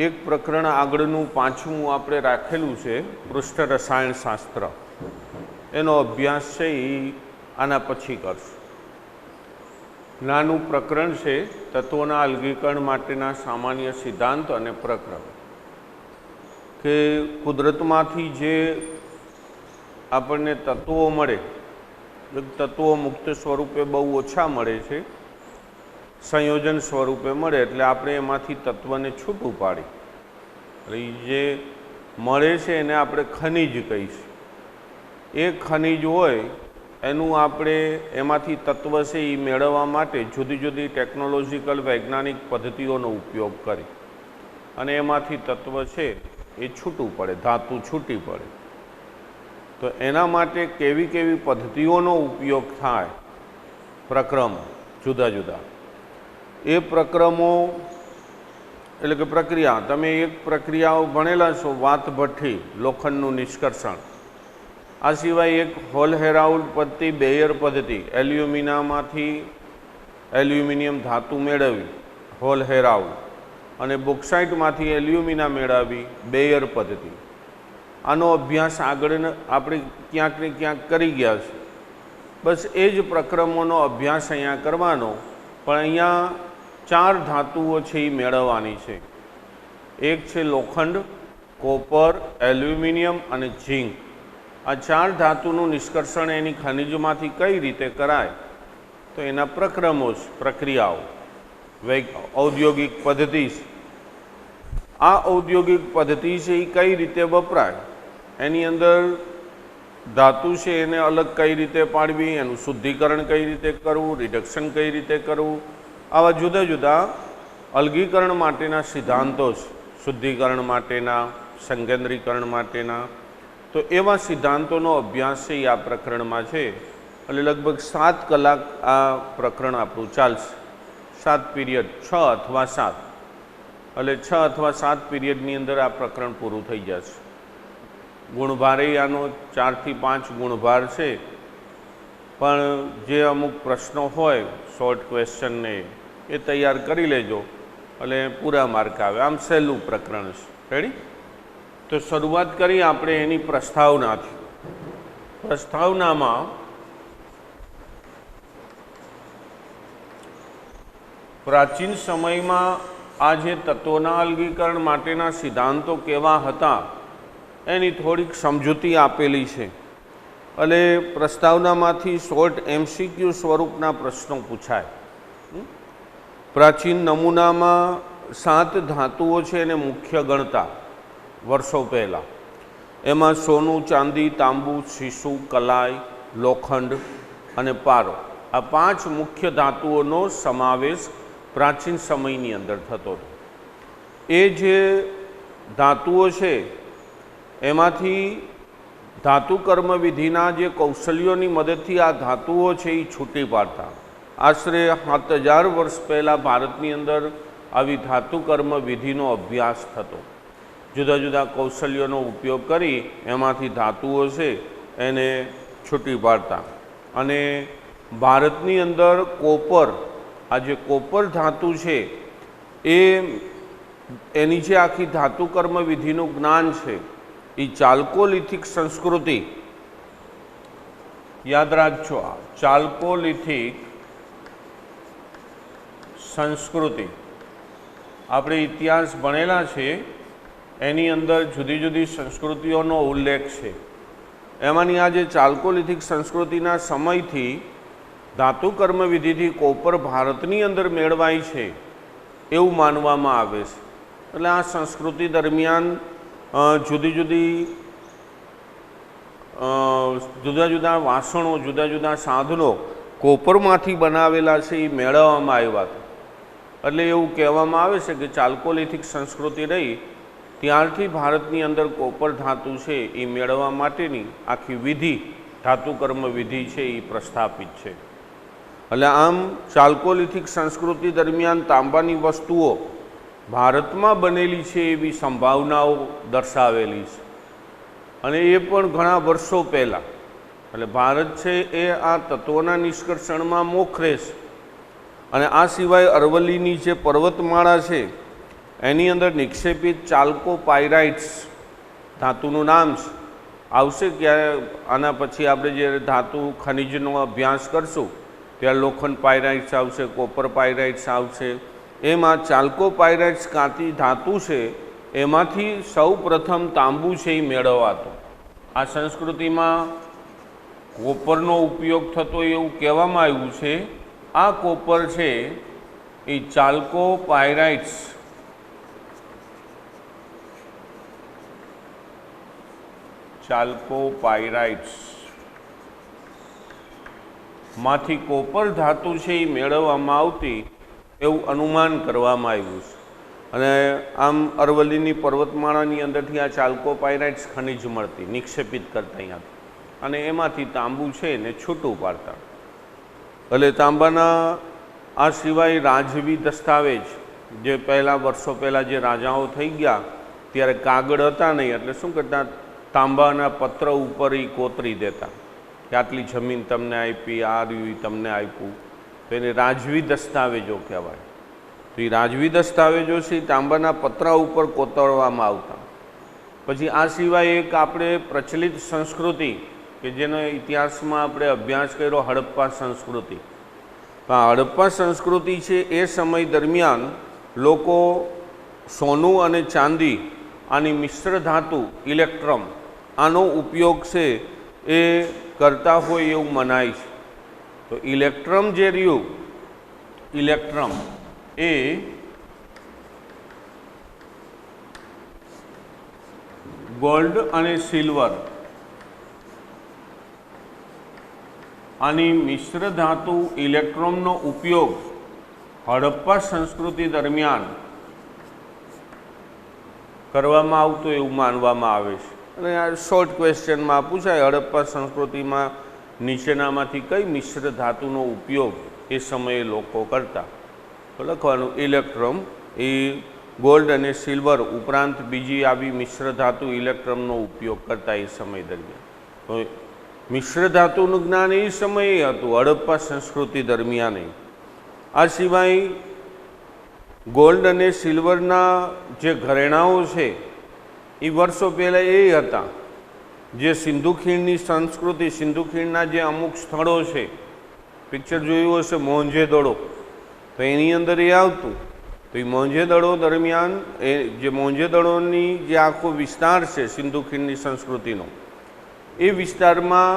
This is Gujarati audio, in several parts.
એક પ્રકરણ આગળનું પાંચમું આપણે રાખેલું છે પૃષ્ઠ રસાયણશાસ્ત્ર. એનો અભ્યાસ છે એ આના પછી કરશું. નાનું પ્રકરણ છે તત્વોના અલગીકરણ માટેના સામાન્ય સિદ્ધાંત અને પ્રકરણ. કે કુદરતમાંથી જે આપણને તત્વો મળે, તત્વો મુક્ત સ્વરૂપે બહુ ઓછા મળે છે, સંયોજન સ્વરૂપે મળે એટલે આપણે એમાંથી તત્વને છૂટું પાડી એટલે જે મળે છે એને આપણે ખનિજ કહીશું. એ ખનિજ હોય એનું આપણે એમાંથી તત્વ છે એ મેળવવા માટે જુદી જુદી ટેકનોલોજીકલ વૈજ્ઞાનિક પદ્ધતિઓનો ઉપયોગ કરી અને એમાંથી તત્વ છે એ છૂટું પડે, ધાતુ છૂટી પડે. તો એના માટે કેવી કેવી પદ્ધતિઓનો ઉપયોગ થાય પ્રક્રમો જુદા જુદા, એ પ્રક્રમો એટલે કે પ્રક્રિયા, તમે એક પ્રક્રિયાઓ ભણેલા છો, વાત ભઠ્ઠી, લોખંડનું નિષ્કર્ષણ. આ સિવાય એક હોલ હેરાઉલ્ડ પદ્ધતિ, બેયર પદ્ધતિ, એલ્યુમિનામાંથી એલ્યુમિનિયમ ધાતુ મેળવી હોલ હેરાઉલ્ડ અને બોક્સાઇટમાંથી એલ્યુમિના મેળવી બેયર પદ્ધતિ. આનો અભ્યાસ આગળ આપણે ક્યાંક ને ક્યાંક કરી ગયા છે. બસ એ જ પ્રક્રમોનો અભ્યાસ અહીંયા કરવાનો, પણ અહીંયા 4 ધાતુઓ છે એ મેળવવાની છે. એક છે લોખંડ, કોપર, એલ્યુમિનિયમ અને ઝીંક. આ 4 ધાતુનું નિષ્કર્ષણ એની ખનિજમાંથી કઈ રીતે કરાય તો એના પ્રક્રમો, પ્રક્રિયાઓ, ઔદ્યોગિક પદ્ધતિ. આ ઔદ્યોગિક પદ્ધતિ છે એ કઈ રીતે વપરાય, એની અંદર ધાતુ છે એને અલગ કઈ રીતે પાડવી, એનું શુદ્ધિકરણ કઈ રીતે કરવું, રિડક્શન કઈ રીતે કરવું, આવા જુદા જુદા અલગીકરણ માટેના સિદ્ધાંતો છે. શુદ્ધિકરણ માટેના, સંકેન્દ્રીકરણ માટેના. તો એવા સિદ્ધાંતોનો અભ્યાસ છે એ આ પ્રકરણમાં છે. એટલે લગભગ 7 કલાક આ પ્રકરણ આપણું ચાલશે. 7 પીરિયડ, 6 અથવા 7, એટલે 6 અથવા 7 પીરિયડની અંદર આ પ્રકરણ પૂરું થઈ જશે. ગુણભારે આનો 4 થી 5 ગુણભાર છે, પણ જે અમુક પ્રશ્નો હોય શોર્ટ ક્વેશ્ચનને એ તૈયાર કરી લેજો એટલે પૂરા માર્ક આવે. આમ સહેલું પ્રકરણ છે. રેડી? તો શરૂઆત કરી આપણે એની પ્રસ્તાવનાથી. પ્રસ્તાવનામાં પ્રાચીન સમયમાં આ જે તત્વોના અલગીકરણ માટેના સિદ્ધાંતો કેવા હતા એની થોડીક સમજૂતી આપેલી છે. એટલે પ્રસ્તાવનામાંથી શોર્ટ MCQ સ્વરૂપના પ્રશ્નો પૂછાય. પ્રાચીન નમૂનામાં 7 ધાતુઓ છે એને મુખ્ય ગણતા વર્ષો પહેલાં. એમાં સોનું, ચાંદી, તાંબુ, શીશુ, કલાઈ, લોખંડ અને પારો, આ 5 મુખ્ય ધાતુઓનો સમાવેશ પ્રાચીન સમયની અંદર થતો હતો. એ જે ધાતુઓ છે એમાંથી ધાતુ કર્મ વિધિના જે કૌશલ્યોની મદદથી આ ધાતુઓ છે એ છૂટી પાડતા. આશરે 7000 વર્ષ પહેલાં ભારતની અંદર આવી ધાતુ કર્મ વિધિનો અભ્યાસ થતો. જુદા જુદા કૌશલ્યોનો ઉપયોગ કરી એમાંથી ધાતુઓ છે એને છૂટી પાડતા. અને ભારતની અંદર કોપર, આ જે કોપર ધાતુ છે એની જે આખી ધાતુ કર્મ વિધિનું જ્ઞાન છે એ ચાલ્કોલિથિક સંસ્કૃતિ, યાદ રાખજો, આ ચાલ્કોલિથિક સંસ્કૃતિ આપણે ઇતિહાસ ભણેલા છે એની અંદર જુદી જુદી સંસ્કૃતિઓનો ઉલ્લેખ છે. એમાંની આ જે ચાલ્કોલિથિક સંસ્કૃતિના સમયથી ધાતુ કર્મ વિધિથી કોપર ભારતની અંદર મેળવાય છે એવું માનવામાં આવે છે. એટલે આ સંસ્કૃતિ દરમિયાન જુદા જુદા વાસણો, જુદા જુદા સાધનો કોપરમાંથી બનાવેલા છે એ મેળવવામાં આવ્યા હતા. એટલે એવું કહેવામાં આવે છે કે ચાલ્કોલિથિક સંસ્કૃતિ રહી ત્યારથી ભારતની અંદર કોપર ધાતુ છે એ મેળવવા માટેની આખી વિધિ, ધાતુ કર્મ વિધિ છે એ પ્રસ્થાપિત છે. એટલે આમ ચાલ્કોલિથિક સંસ્કૃતિ દરમિયાન તાંબાની વસ્તુઓ ભારતમાં બનેલી છે એવી સંભાવનાઓ દર્શાવેલી છે. અને એ પણ ઘણા વર્ષો પહેલાં. એટલે ભારત છે એ આ તત્વોના નિષ્કર્ષણમાં મોખરે છે. અને આ સિવાય અરવલ્લીની જે પર્વતમાળા છે એની અંદર નિક્ષેપિત ચાલ્કોપાયરાઇટ્સ ધાતુનું નામ છે, આવશે ક્યારે આના પછી આપણે જે ધાતુ ખનિજનો અભ્યાસ કરશું ત્યારે લોખંડ પાયરાઇટ્સ આવશે, કોપર પાયરાઇટ્સ આવશે. એમાં ચાલ્કોપાયરાઇટ્સ કાંતિ ધાતુ છે એમાંથી સૌ પ્રથમ તાંબુ છે એ મેળવાતો. આ સંસ્કૃતિમાં કોપરનો ઉપયોગ થતો એવું કહેવામાં આવ્યું છે. આ કોપર છે એ ચાલ્કોપાયરાઇટ્સ માંથી કોપર ધાતુ છે એ મેળવવામાં આવતી એવું અનુમાન કરવામાં આવ્યું છે. અને આમ અરવલ્લીની પર્વતમાળાની અંદરથી આ ચાલ્કોપાયરાઇટ્સ ખનિજ મળતી, નિક્ષેપિત કરતા અહીંયાથી, અને એમાંથી તાંબુ છે ને છૂટું પાડતા. એટલે તાંબાના આ સિવાય રાજવી દસ્તાવેજ, જે પહેલાં વર્ષો પહેલાં જે રાજાઓ થઈ ગયા ત્યારે કાગળ હતા નહીં, એટલે શું કરતા, તાંબાના પત્ર ઉપર એ કોતરી દેતા કે આટલી જમીન તમને આપી, આ રહ્યું તમને આપ્યું, તો એને રાજવી દસ્તાવેજો કહેવાય. તો એ રાજવી દસ્તાવેજો છે તાંબાના પતરા ઉપર કોતરવામાં આવતા. પછી આ સિવાય એક આપણે પ્રચલિત સંસ્કૃતિ કે જેનો ઇતિહાસમાં આપણે અભ્યાસ કર્યો, હડપ્પા સંસ્કૃતિ. આ હડપ્પા સંસ્કૃતિ છે એ સમય દરમિયાન લોકો સોનું અને ચાંદી, આની મિશ્ર ધાતુ ઇલેક્ટ્રમ, આનો ઉપયોગ છે એ કરતા હોય એવું મનાય છે. તો ઇલેક્ટ્રમ જે રહ્યું, ઇલેક્ટ્રમ એ ગોલ્ડ અને સિલ્વર આની મિશ્ર ધાતુ ઇલેક્ટ્રોમનો ઉપયોગ હડપ્પા સંસ્કૃતિ દરમિયાન કરવામાં આવતો એવું માનવામાં આવે છે. અને આ શોર્ટ ક્વેશ્ચનમાં પૂછાય, હડપ્પા સંસ્કૃતિમાં નીચેનામાંથી કઈ મિશ્ર ધાતુનો ઉપયોગ એ સમયે લોકો કરતા? તો લખવાનું ઇલેક્ટ્રોમ એ ગોલ્ડ અને સિલ્વર ઉપરાંત બીજી આવી મિશ્ર ધાતુ ઇલેક્ટ્રોમનો ઉપયોગ કરતા એ સમય દરમિયાન. તો મિશ્ર ધાતુનું જ્ઞાન એ સમયે હતું, હડપ્પા સંસ્કૃતિ દરમિયાન. આ સિવાય ગોલ્ડ અને સિલ્વરના જે ઘરેણાઓ છે એ વર્ષો પહેલાં એ હતા જે સિંધુ ખીણની સંસ્કૃતિ, સિંધુ ખીણના જે અમુક સ્થળો છે, પિક્ચર જોયું હશે મોહેંજો-દડો, તો એની અંદર એ આવતું. તો એ મોહેંજો-દડો દરમિયાન એ જે મોહેંજો-દડોની જે આખો વિસ્તાર છે સિંધુ ખીણની સંસ્કૃતિનો, એ વિસ્તારમાં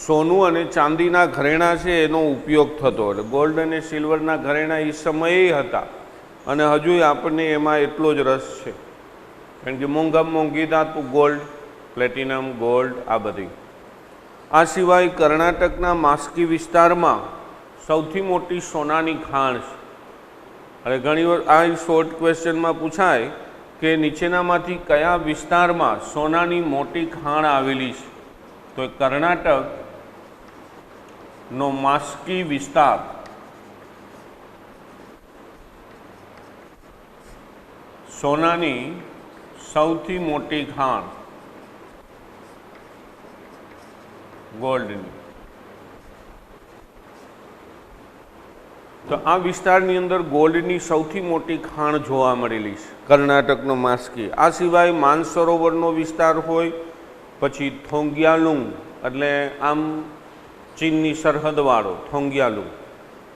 સોનું અને ચાંદીના ઘરેણાં છે એનો ઉપયોગ થતો. એટલે ગોલ્ડ અને સિલ્વરના ઘરેણાં એ સમયે હતા અને હજુ આપણને એમાં એટલો જ રસ છે, કારણ કે મોંઘી ધાતુ ગોલ્ડ, પ્લેટિનમ, ગોલ્ડ આ બધી. આ સિવાય કર્ણાટકના માસ્કી વિસ્તારમાં સૌથી મોટી સોનાની ખાણ છે. અને ઘણીવાર આ શોર્ટ ક્વેશ્ચનમાં પૂછાય કે નીચેનામાંથી કયા વિસ્તારમાં સોનાની મોટી ખાણ આવેલી છે? તો કર્ણાટકનો માસ્કી વિસ્તાર સોનાની સૌથી મોટી ખાણ, ગોલ્ડની. તો આ વિસ્તારની અંદર ગોલ્ડની સૌથી મોટી ખાણ જોવા મળેલી છે, કર્ણાટકનો માસ્કી. આ સિવાય માનસરોવરનો વિસ્તાર હોય, પછી થોંગિયાલુંગ, એટલે આમ ચીનની સરહદવાળો થોંગિયાલુંગ,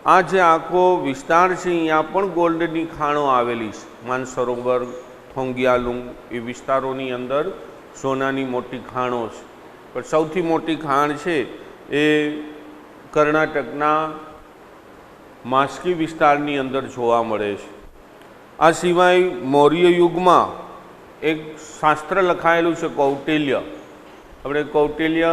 આ જે આખો વિસ્તાર છે અહીંયા પણ ગોલ્ડની ખાણો આવેલી છે. માનસરોવર, થોંગિયાલુંગ એ વિસ્તારોની અંદર સોનાની મોટી ખાણો છે. પણ સૌથી મોટી ખાણ છે એ કર્ણાટકના માસ્કી વિસ્તારની અંદર જોવા મળે છે. આ સિવાય મૌર્ય યુગમાં એક શાસ્ત્ર લખાયેલું છે કૌટિલ્ય. આપણે કૌટિલ્ય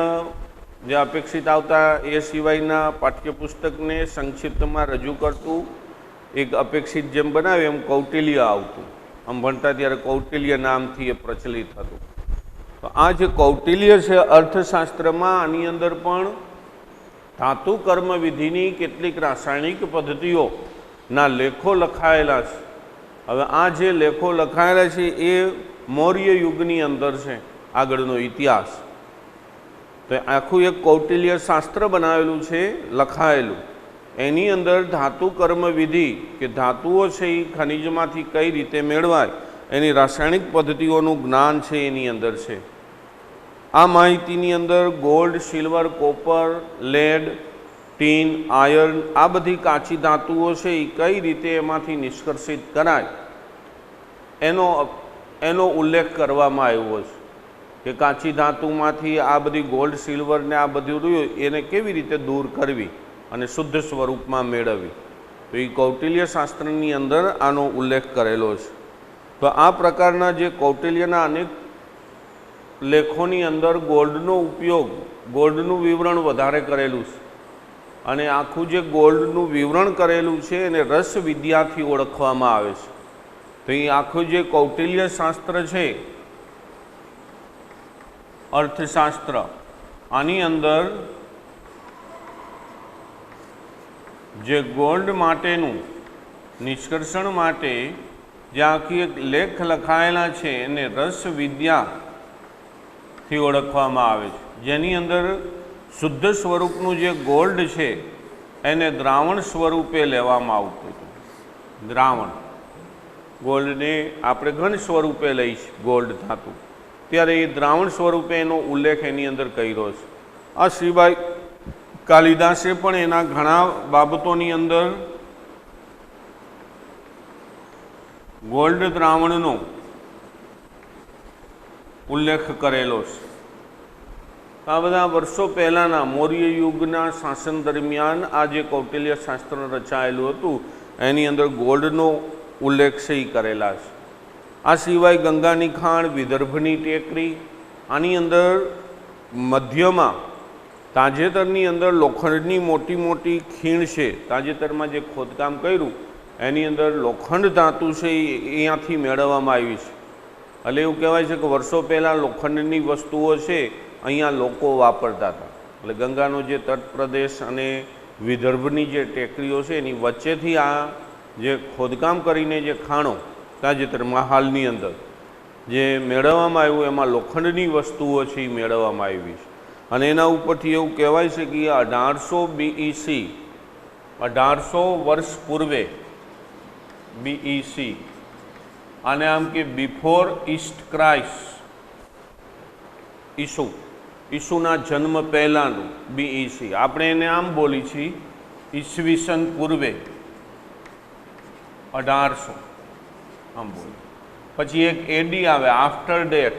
જે અપેક્ષિત આવતા એ સિવાયના પાઠ્યપુસ્તકને સંક્ષિપ્તમાં રજૂ કરતું એક અપેક્ષિત જેમ બનાવે એમ કૌટિલ્ય આવતું. આમ ભણતા ત્યારે કૌટિલ્ય નામથી એ પ્રચલિત હતું. તો આ જે કૌટિલ્ય છે અર્થશાસ્ત્રમાં, આની અંદર પણ ધાતુ કર્મ વિધિની કેટલીક રાસાયણિક પદ્ધતિઓના લેખો લખાયેલા છે. હવે આ જે લેખો લખાયેલા છે એ મૌર્ય યુગની અંદર છે, આગળનો ઇતિહાસ. તો આખું એક કૌટિલ્ય શાસ્ત્ર બનાવેલું છે, લખાયેલું. એની અંદર ધાતુ કર્મ વિધિ કે ધાતુઓ છે એ ખનિજમાંથી કઈ રીતે મેળવાય એની રાસાયણિક પદ્ધતિઓનું જ્ઞાન છે એની અંદર છે. આ માહિતીની અંદર gold, silver, copper, lead, tin, iron આ બધી કાચી ધાતુઓ છે એ કઈ રીતે એમાંથી નિષ્કર્ષિત કરાય એનો ઉલ્લેખ કરવામાં આવ્યો છે કે કાચી ધાતુમાંથી આ બધી ગોલ્ડ, સિલ્વર ને આ બધું રહ્યું એને કેવી રીતે દૂર કરવી અને શુદ્ધ સ્વરૂપમાં મેળવવી. તો એ કૌટિલ્ય શાસ્ત્રની અંદર આનો ઉલ્લેખ કરેલો છે. તો આ પ્રકારના જે કૌટિલ્યના અનેક લેખોની અંદર ગોલ્ડનો ઉપયોગ, ગોલ્ડનું વિવરણ વધારે કરેલું છે અને આખું જે ગોલ્ડનું વિવરણ કરેલું છે એને રસ વિદ્યાથી ઓળખવામાં આવે છે. તો એ આખું જે કૌટિલ્ય શાસ્ત્ર છે, અર્થશાસ્ત્ર, આની અંદર જે ગોલ્ડ માટેનું નિષ્કર્ષણ માટે જે આખી એક લેખ લખાયેલા છે એને રસ વિદ્યાથી ઓળખવામાં આવે છે. જેની અંદર શુદ્ધ સ્વરૂપનું જે ગોલ્ડ છે એને દ્રાવણ સ્વરૂપે લેવામાં આવતું હતું. દ્રાવણ ગોલ્ડને આપણે ઘન સ્વરૂપે લઈશ ગોલ્ડ ધાતુ, ત્યારે એ દ્રાવણ સ્વરૂપે એનો ઉલ્લેખ એની અંદર કર્યો છે. આ સિવાય કાલિદાસે પણ એના ઘણા બાબતોની અંદર ગોલ્ડ દ્રાવણનો ઉલ્લેખ કરેલો છે. આ બધા વર્ષો પહેલાંના મૌર્ય યુગના શાસન દરમિયાન આ જે કૌટિલ્ય શાસ્ત્ર રચાયેલું હતું એની અંદર ગોલ્ડનો ઉલ્લેખ છે એ કરેલા છે. આ સિવાય ગંગાની ખાણ, વિદર્ભની ટેકરી, આની અંદર મધ્યમાં તાજેતરની અંદર લોખંડની મોટી મોટી ખીણ છે. તાજેતરમાં જે ખોદકામ કર્યું એની અંદર લોખંડ ધાતુ છે એ અહીંયાથી મેળવવામાં આવી છે. એટલે એવું કહેવાય છે કે વર્ષો પહેલાં લોખંડની વસ્તુઓ છે અહીંયા લોકો વાપરતા હતા. એટલે ગંગાનો જે તટ પ્રદેશ અને વિદર્ભની જે ટેકરીઓ છે એની વચ્ચેથી આ જે ખોદકામ કરીને જે ખાણો તાજેતરમાં હાલની અંદર જે મેળવવામાં આવ્યું એમાં લોખંડની વસ્તુઓ છે એ મેળવવામાં આવી છે. અને એના ઉપરથી એવું કહેવાય છે કે 1800 BEC, 1800 વર્ષ પૂર્વે BEC, આને આમ કે બિફોર ઈસ્ટ ક્રાઇસ્ટ, ઈસુના જન્મ પહેલાંનું BEC, આપણે એને આમ બોલી છીએ ઈસવીસન પૂર્વે 1800 આમ બોલી. પછી એક AD આવે, આફ્ટર ડેટ,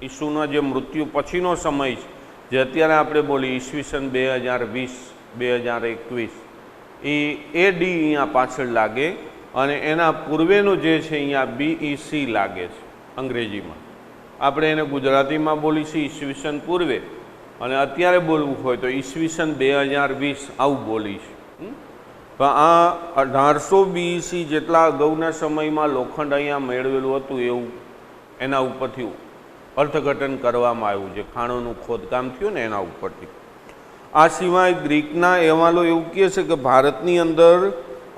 ઈસુના જે મૃત્યુ પછીનો સમય છે જે અત્યારે આપણે બોલી ઈસવીસન 2020, 2021, એ AD અહીંયા પાછળ લાગે અને એના પૂર્વેનો જે છે અહીંયા BEC લાગે છે અંગ્રેજીમાં. આપણે એને ગુજરાતીમાં બોલીશું ઈસવીસન પૂર્વે અને અત્યારે બોલવું હોય તો ઈસવીસન 2020 આવું બોલીશું. તો આ 1800 BEC જેટલા અગાઉના સમયમાં લોખંડ અહીંયા મેળવેલું હતું એવું એના ઉપરથી અર્થઘટન કરવામાં આવ્યું છે. ખાણોનું ખોદકામ થયું ને એના ઉપરથી. આ સિવાય ગ્રીકના અહેવાલો એવું કહે છે કે ભારતની અંદર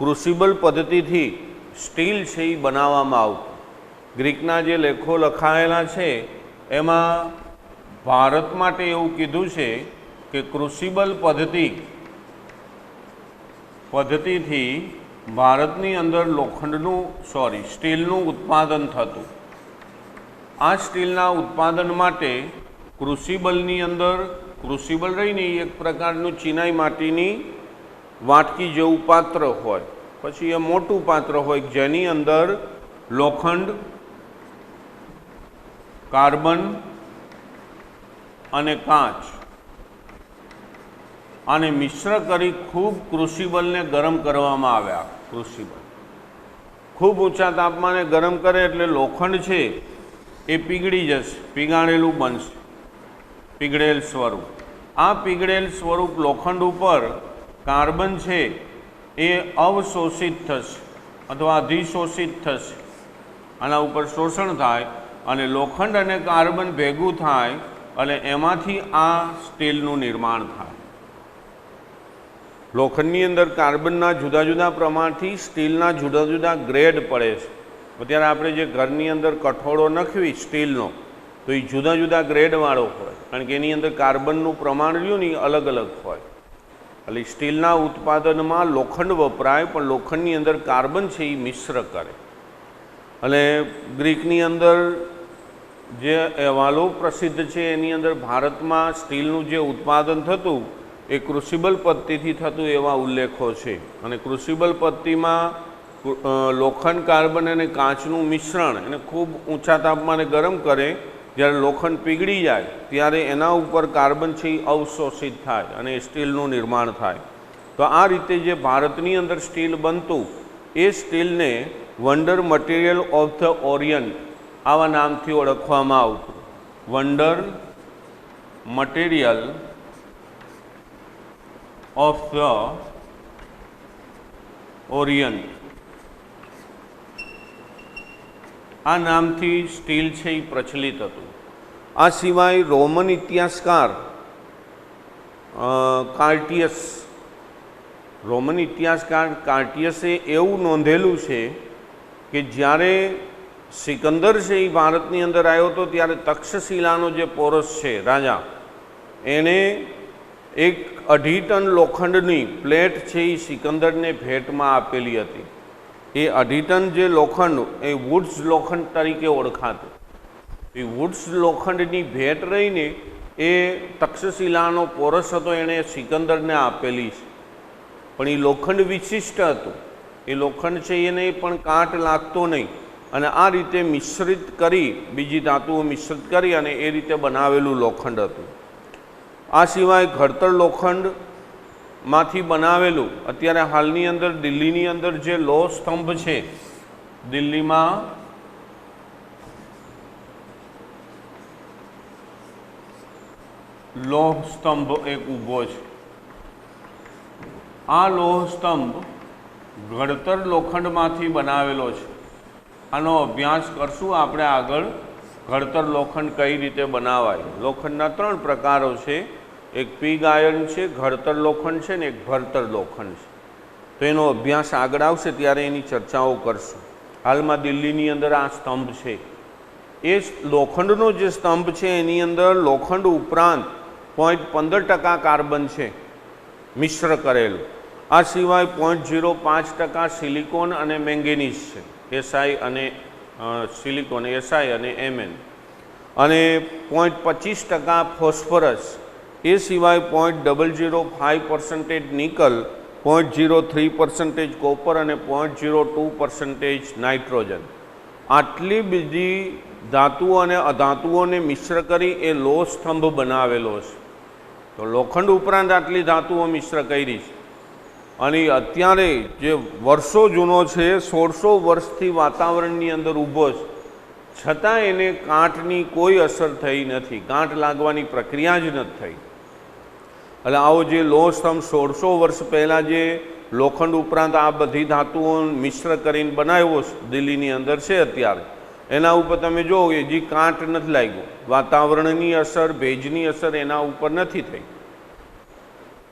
ક્રુસિબલ પદ્ધતિથી સ્ટીલ છે એ બનાવવામાં આવતું. ગ્રીકના જે લેખો લખાયેલા છે એમાં ભારત માટે એવું કીધું છે કે ક્રુસિબલ પદ્ધતિથી ભારતની અંદર સ્ટીલનું ઉત્પાદન થતું. આ સ્ટીલના ઉત્પાદન માટે ક્રુસિબલની અંદર, ક્રુસિબલ રહીને એક પ્રકારનું ચિનાઈ માટીની વાટકી જેવું પાત્ર હોય, પછી એ મોટું પાત્ર હોય જેની અંદર લોખંડ, કાર્બન અને કાચ આને મિશ્ર કરી ખૂબ ક્રુસિબલને ગરમ કરવામાં આવ્યા. ક્રુસિબલ ખૂબ ઊંચા તાપમાને ગરમ કરે એટલે લોખંડ છે એ પીગળી જશે, પીગાળેલું બનશે, પીગળેલ સ્વરૂપ. આ પીગળેલ સ્વરૂપ લોખંડ ઉપર કાર્બન છે એ અવશોષિત થશે અથવા અધિશોષિત થશે. આના ઉપર શોષણ થાય અને લોખંડ અને કાર્બન ભેગું થાય અને એમાંથી આ સ્ટીલનું નિર્માણ થાય. લોખંડની અંદર કાર્બનના જુદા જુદા પ્રમાણથી સ્ટીલના જુદા જુદા ગ્રેડ પડે છે. અત્યારે આપણે જે ઘરની અંદર કઠોળો નાખવી સ્ટીલનો તો એ જુદા જુદા ગ્રેડવાળો હોય, કારણ કે એની અંદર કાર્બનનું પ્રમાણ રહ્યું ને એ અલગ અલગ હોય. એટલે સ્ટીલના ઉત્પાદનમાં લોખંડ વપરાય, પણ લોખંડની અંદર કાર્બન છે એ મિશ્ર કરે. અને ગ્રીકની અંદર જે અહેવાલો પ્રસિદ્ધ છે એની અંદર ભારતમાં સ્ટીલનું જે ઉત્પાદન થતું એ ક્રુસિબલ પદ્ધતિથી થતું એવા ઉલ્લેખો છે. અને ક્રુસિબલ પદ્ધતિમાં લોખંડ, કાર્બન અને કાચનું મિશ્રણ એને ખૂબ ઊંચા તાપમાને ગરમ કરે. જ્યારે લોખંડ પીગળી જાય ત્યારે એના ઉપર કાર્બન છે એ અવશોષિત થાય અને સ્ટીલનું નિર્માણ થાય. તો આ રીતે જે ભારતની અંદર સ્ટીલ બનતું એ સ્ટીલને wonder material of the orient આવા નામથી ઓળખવામાં આવતું. Wonder material of the orient આ નામથી સ્ટીલ છે એ પ્રચલિત હતું. આ સિવાય રોમન ઇતિહાસકાર કાર્ટિયસે એવું નોંધેલું છે કે જ્યારે સિકંદર છે એ ભારતની અંદર આવ્યો હતો ત્યારે તક્ષશિલાનો જે પોરસ છે રાજા, એણે 1.5 ટન લોખંડની પ્લેટ છે એ સિકંદરને ભેટમાં આપેલી હતી. એ 2.5 ટન જે લોખંડ એ વુડ્સ લોખંડ તરીકે ઓળખાતું. એ વુડ્સ લોખંડની ભેટ રહીને એ તક્ષશિલાનો પોરસ હતો એણે સિકંદરને આપેલી છે. પણ એ લોખંડ વિશિષ્ટ હતું. એ લોખંડ છે એને પણ કાંટ લાગતો નહીં. અને આ રીતે મિશ્રિત કરી, બીજી ધાતુઓ મિશ્રિત કરી અને એ રીતે બનાવેલું લોખંડ હતું. આ સિવાય ઘડતર લોખંડમાંથી બનાવેલું, અત્યારે હાલની અંદર દિલ્હીની અંદર જે લોહ સ્તંભ છે, દિલ્હીમાં લોહ સ્તંભ એક ઊભો છે. આ લોહ સ્તંભ ઘડતર લોખંડમાંથી બનાવેલો છે. આનો અભ્યાસ કરશું આપણે આગળ. ઘડતર લોખંડ કઈ રીતે બનાવાય. લોખંડના 3 પ્રકારો છે. એક પીગ આયર્ન છે, ઘડતર લોખંડ છે ને એક ભરતર લોખંડ છે. તો એનો અભ્યાસ આગળ આવશે ત્યારે એની ચર્ચાઓ કરશું. હાલમાં દિલ્હીની અંદર આ સ્તંભ છે. એ લોખંડનો જે સ્તંભ છે એની અંદર લોખંડ ઉપરાંત 0.15% કાર્બન છે મિશ્ર કરેલું. આ સિવાય 0.05% સિલિકોન અને મેંગેનીઝ છે, એસઆઈ અને સિલિકોન, એસઆઈ અને એમએન, અને 0.25% ફોસ્ફરસ. એ સિવાય 0.005% નિકલ, 0.03% કોપર અને 0.02% નાઇટ્રોજન. આટલી બધી ધાતુઓ અને અધાતુઓને મિશ્ર કરી એ લોહ સ્તંભ બનાવેલો છે. તો લોખંડ ઉપરાંત આટલી ધાતુઓ મિશ્ર કરી છે. અને અત્યારે જે વર્ષો જૂનો છે, 1600 વર્ષથી વાતાવરણની અંદર ઊભો છે, છતાં એને કાંટની કોઈ અસર થઈ નથી. કાંટ લાગવાની પ્રક્રિયા જ નથી થઈ. એટલે આવો જે લોહ સ્તંભ 1600 વર્ષ પહેલાં જે લોખંડ ઉપરાંત આ બધી ધાતુઓ મિશ્ર કરીને બનાવ્યો છે, દિલ્હીની અંદર છે અત્યારે, એના ઉપર તમે જુઓ કે હજી કાંટ નથી લાગ્યો. વાતાવરણની અસર, ભેજની અસર એના ઉપર નથી થઈ.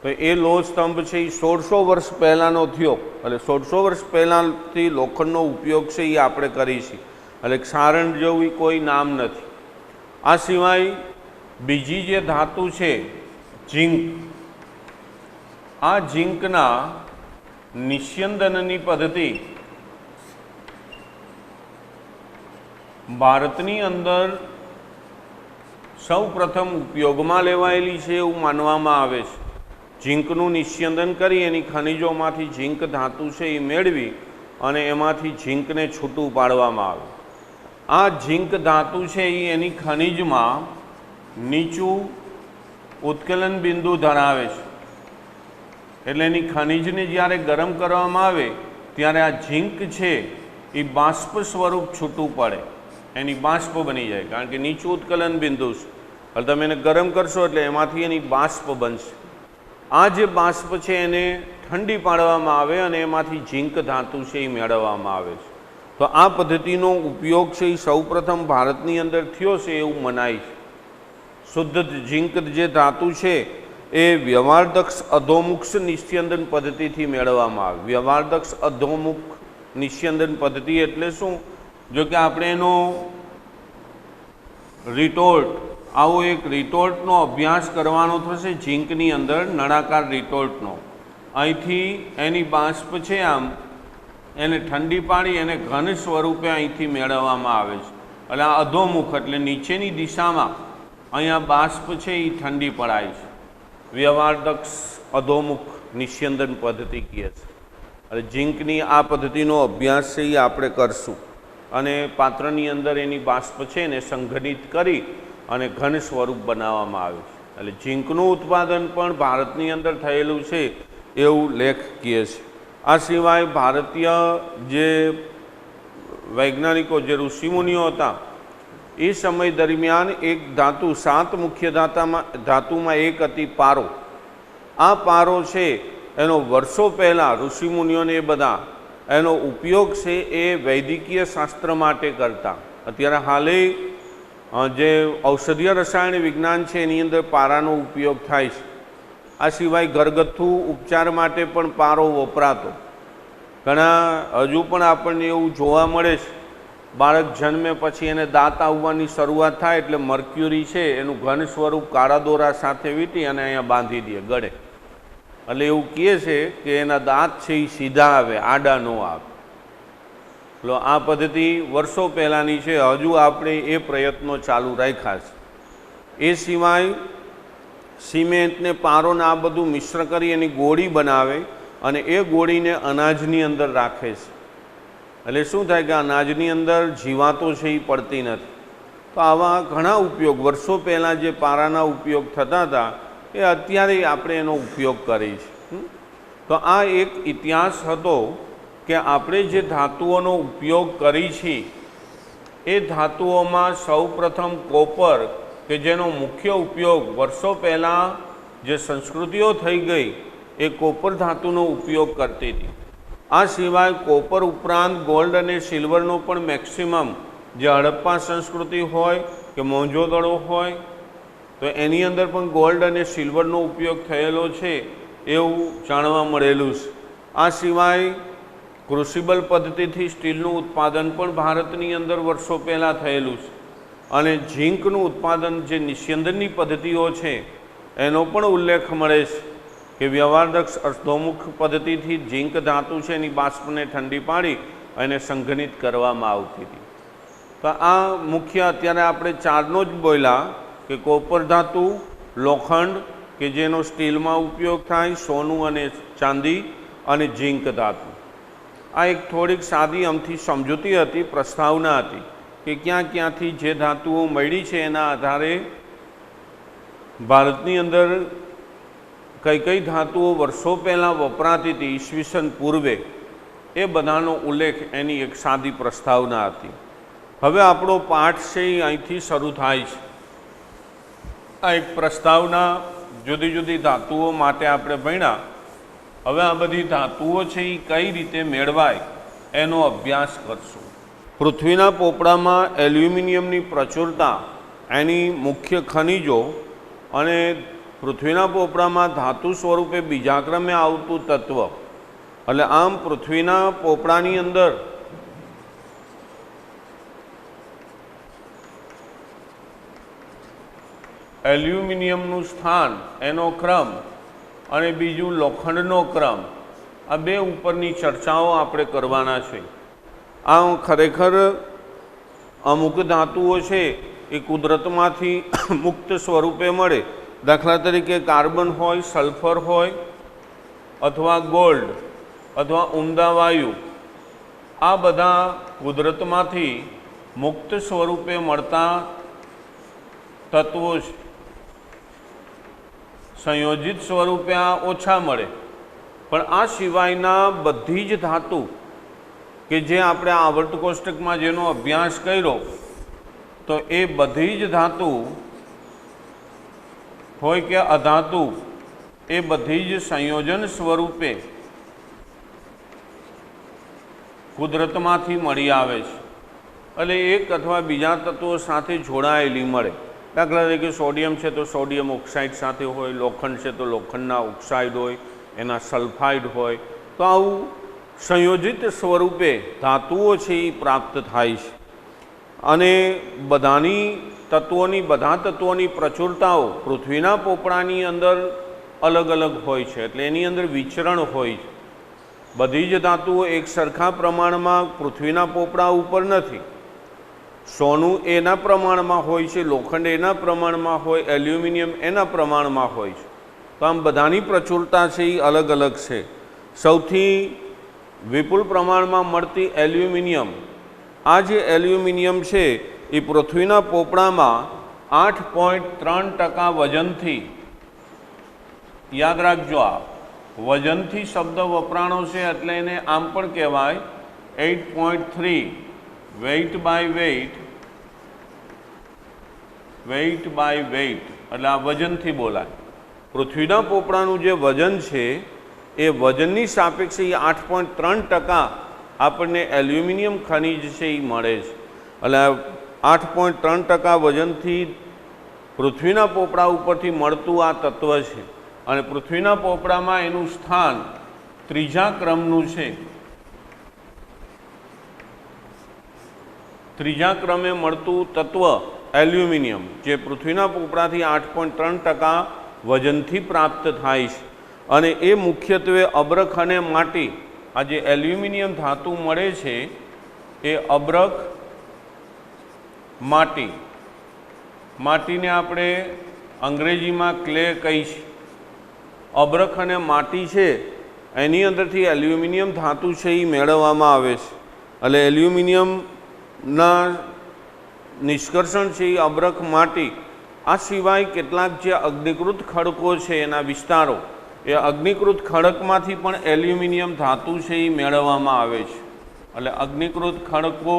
તો એ લોહ સ્તંભ છે એ 1600 વર્ષ પહેલાંનો થયો. એટલે 1600 વર્ષ પહેલાંથી લોખંડનો ઉપયોગ છે એ આપણે કરીશું. એટલે ક્ષારણ જેવું કોઈ નામ નથી. આ સિવાય બીજી જે ધાતુ છે ઝીંક, આ ઝીંકના નિસ્યંદનની પદ્ધતિ ભારતની અંદર સૌ પ્રથમ ઉપયોગમાં લેવાયેલી છે એવું માનવામાં આવે છે. ઝીંકનું નિસ્યંદન કરી એની ખનિજોમાંથી ઝીંક ધાતુ છે એ મેળવી અને એમાંથી ઝીંકને છૂટું પાડવામાં આવે. આ ઝીંક ધાતુ છે એ એની ખનિજમાં નીચું ઉત્કલન બિંદુ ધરાવે છે. એટલે એની ખનિજને જ્યારે ગરમ કરવામાં આવે ત્યારે આ ઝીંક છે એ બાષ્પ સ્વરૂપ છૂટું પડે, એની બાષ્પ બની જાય. કારણ કે નીચું ઉત્કલન બિંદુ છે. એટલે તમે એને ગરમ કરશો એટલે એમાંથી એની બાષ્પ બનશે. આ જે બાષ્પ છે એને ઠંડી પાડવામાં આવે અને એમાંથી ઝીંક ધાતુ છે એ મેળવવામાં આવે છે. તો આ પદ્ધતિનો ઉપયોગ છે એ સૌપ્રથમ ભારતની અંદર થયો છે એવું મનાય છે. શુદ્ધ ઝીંક જે ધાતુ છે એ વ્યવહારદક્ષ અધોમુખ નિસ્યંદન પદ્ધતિથી મેળવવામાં આવે. વ્યવહારદક્ષ અધોમુખ નિસ્યંદન પદ્ધતિ એટલે શું? જો કે આપણે એનો રિટોર્ટ આવો એક રિટોર્ટનો અભ્યાસ કરવાનો થશે ઝીંકની અંદર, નળાકાર રિટોર્ટનો. અહીંથી એની બાષ્પ છે આમ એને ઠંડી પાડી એને ઘન સ્વરૂપે અહીંથી મેળવવામાં આવે છે. એટલે આ અધોમુખ એટલે નીચેની દિશામાં અહીંયા બાષ્પ છે એ ઠંડી પડાય છે. વ્યવહારદક્ષ અધોમુખ નિસ્યંદન પદ્ધતિ કહે છે. એટલે ઝીંકની આ પદ્ધતિનો અભ્યાસ છે એ આપણે કરશું અને પાત્રની અંદર એની બાષ્પ છે એને સંઘનિત કરી અને ઘન સ્વરૂપ બનાવવામાં આવે છે. એટલે ઝીંકનું ઉત્પાદન પણ ભારતની અંદર થયેલું છે એવું લેખ કહે છે. આ સિવાય ભારતીય જે વૈજ્ઞાનિકો જે ઋષિમુનિઓ હતા એ સમય દરમિયાન એક ધાતુ, 7 મુખ્ય ધાતુમાં એક હતી પારો. આ પારો છે એનો વર્ષો પહેલાં ઋષિમુનિઓને એ બધા એનો ઉપયોગ છે એ વૈદિકીય શાસ્ત્ર માટે કરતા. અત્યારે હાલે જે ઔષધીય રસાયણ વિજ્ઞાન છે એની અંદર પારાનો ઉપયોગ થાય છે. આ સિવાય ઘરગથ્થુ ઉપચાર માટે પણ પારો વપરાતો. ઘણા હજુ પણ આપણને એવું જોવા મળે છે, બાળક જન્મે પછી એને દાંત આવવાની શરૂઆત થાય એટલે મર્ક્યુરી છે એનું ઘન સ્વરૂપ કાળા દોરા સાથે વીંટી અને અહીંયા બાંધી દે ગળે. એટલે એવું કહે છે કે એના દાંત છે એ સીધા આવે, આડા ન આવે. એટલે આ પદ્ધતિ વર્ષો પહેલાંની છે, હજુ આપણે એ પ્રયત્નો ચાલુ રાખ્યા છે. એ સિવાય સિમેન્ટને પારોને આ બધું મિશ્ર કરી એની ગોળી બનાવે અને એ ગોળીને અનાજની અંદર રાખે છે. એટલે શું થાય કે અનાજની અંદર જીવાતો છે એ પડતી નથી. તો આવા ઘણા ઉપયોગ વર્ષો પહેલાં જે પારાના ઉપયોગ થતા હતા એ અત્યારે આપણે એનો ઉપયોગ કરીએ છીએ. તો આ એક ઇતિહાસ હતો કે આપણે જે ધાતુઓનો ઉપયોગ કરી છીએ એ ધાતુઓમાં સૌપ્રથમ કોપર કે જેનો મુખ્ય ઉપયોગ વર્ષો પહેલાં જે સંસ્કૃતિઓ થઈ ગઈ એ કોપર ધાતુનો ઉપયોગ કરતી હતી. આ સિવાય કોપર ઉપરાંત ગોલ્ડ અને સિલ્વરનો પણ મેક્સિમમ જે હડપ્પા સંસ્કૃતિ હોય કે મોહેંજો-દડો હોય તો એની અંદર પણ ગોલ્ડ અને સિલ્વરનો ઉપયોગ થયેલો છે એવું જાણવા મળેલું છે. આ સિવાય ક્રુસિબલ પદ્ધતિથી સ્ટીલનું ઉત્પાદન પણ ભારતની અંદર વર્ષો પહેલાં થયેલું છે અને ઝીંકનું ઉત્પાદન જે નિસ્યંદનની પદ્ધતિઓ છે એનો પણ ઉલ્લેખ મળે છે કે વ્યવહારદક્ષ અર્ધોમુખ પદ્ધતિથી ઝીંક ધાતુ છે એની બાષ્પને ઠંડી પાડી અને સંઘનિત કરવામાં આવતી હતી. તો આ મુખ્ય અત્યારે આપણે ચારનો જ બોલ્યા કે કોપર ધાતુ, લોખંડ કે જેનો સ્ટીલમાં ઉપયોગ થાય, સોનું અને ચાંદી અને ઝીંક ધાતુ. આ એક થોડીક સાદી અમથી સમજૂતી હતી, પ્રસ્તાવના હતી કે ક્યાં ક્યાંથી જે ધાતુઓ મળી છે એના આધારે ભારતની અંદર કઈ કઈ ધાતુઓ વર્ષો પહેલાં વપરાતી હતી ઈસવીસન પૂર્વે એ બધાનો ઉલ્લેખ એની એક સાદી પ્રસ્તાવના હતી. હવે આપણો પાઠ છે એ અહીંથી શરૂ થાય છે. આ એક પ્રસ્તાવના જુદી જુદી ધાતુઓ માટે આપણે ભણ્યા. હવે આ બધી ધાતુઓ છે એ કઈ રીતે મેળવાય એનો અભ્યાસ કરશું. પૃથ્વીના પોપડામાં એલ્યુમિનિયમની પ્રચુરતા, એની મુખ્ય ખનિજો અને પૃથ્વીના પોપડામાં ધાતુ સ્વરૂપે બીજા ક્રમે આવતું તત્વ. એટલે આમ પૃથ્વીના પોપડાની અંદર એલ્યુમિનિયમનું સ્થાન, એનો ક્રમ અને બીજું લોખંડનો ક્રમ, આ બે ઉપરની ચર્ચાઓ આપણે કરવાના છે. આ ખરેખર અમુક ધાતુઓ છે એ કુદરતમાંથી મુક્ત સ્વરૂપે મળે. દાખલા તરીકે કાર્બન હોય, સલ્ફર હોય અથવા ગોલ્ડ અથવા ઉમદા વાયુ, આ બધા કુદરતમાંથી મુક્ત સ્વરૂપે મળતા તત્વો છે. સંયોજિત સ્વરૂપે આ ઓછા મળે. પણ આ સિવાયના બધી જ ધાતુ કે જે આપણે આવર્ત કોષ્ટકમાં જેનો અભ્યાસ કર્યો તો એ બધી જ ધાતુ હોય કે અધાતુ એ બધી જ સંયોજન સ્વરૂપે કુદરતમાંથી મળી આવે છે. એટલે એક અથવા બીજા તત્વો સાથે જોડાયેલી મળે. દાખલા તરીકે સોડિયમ છે તો સોડિયમ ઓક્સાઇડ સાથે હોય, લોખંડ છે તો લોખંડના ઓક્સાઇડ હોય, એના સલ્ફાઇડ હોય. તો આવું સંયોજિત સ્વરૂપે ધાતુઓ છે એ પ્રાપ્ત થાય છે અને બધાની તત્વોની બધા તત્વોની પ્રચુરતાઓ પૃથ્વીના પોપડાની અંદર અલગ અલગ હોય છે, એટલે એની અંદર વિચરણ હોય છે. બધી જ ધાતુઓ એક સરખા પ્રમાણમાં પૃથ્વીના પોપડા ઉપર નથી. સોનું એના પ્રમાણમાં હોય છે, લોખંડ એના પ્રમાણમાં હોય, એલ્યુમિનિયમ એના પ્રમાણમાં હોય છે. તો આમ બધાની પ્રચુરતા છે એ અલગ અલગ છે. સૌથી વિપુલ પ્રમાણમાં મળતી એલ્યુમિનિયમ, આ જે એલ્યુમિનિયમ છે એ પૃથ્વીના પોપડામાં 8.3% વજનથી, યાદ રાખજો આ વજનથી શબ્દ વપરાણો છે એટલે એને આમ પણ કહેવાય 8.3 weight by weight, weight by weight એટલે આ વજનથી બોલાય. પૃથ્વીના પોપડાનું જે વજન છે એ વજનની સાપેક્ષે 8.3% આપણને એલ્યુમિનિયમ ખનિજ છે એ મળે છે. એટલે 8.3% વજનથી પૃથ્વીના પોપડા ઉપરથી મળતું આ તત્વ છે. અને પૃથ્વીના પોપડામાં એનું સ્થાન ત્રીજા ક્રમનું છે. ત્રીજા ક્રમે મળતું તત્વ એલ્યુમિનિયમ, જે પૃથ્વીના પોપડાથી 8.3% વજનથી પ્રાપ્ત થાય છે. અને એ મુખ્યત્વે અબ્રખ અને માટી, આ જે એલ્યુમિનિયમ ધાતુ મળે છે એ અબ્રખ માટી, માટીને આપણે અંગ્રેજીમાં ક્લે કહીશું. અબ્રખ અને માટી છે એની અંદરથી એલ્યુમિનિયમ ધાતુ છે એ મેળવવામાં આવે છે. એટલે એલ્યુમિનિયમના નિષ્કર્ષણ છે એ અબ્રખ માટી. આ સિવાય કેટલાક જે અગ્નિકૃત ખડકો છે એના વિસ્તારો, એ અગ્નિકૃત ખડકમાંથી પણ એલ્યુમિનિયમ ધાતુ છે એ મેળવવામાં આવે છે. એટલે અગ્નિકૃત ખડકો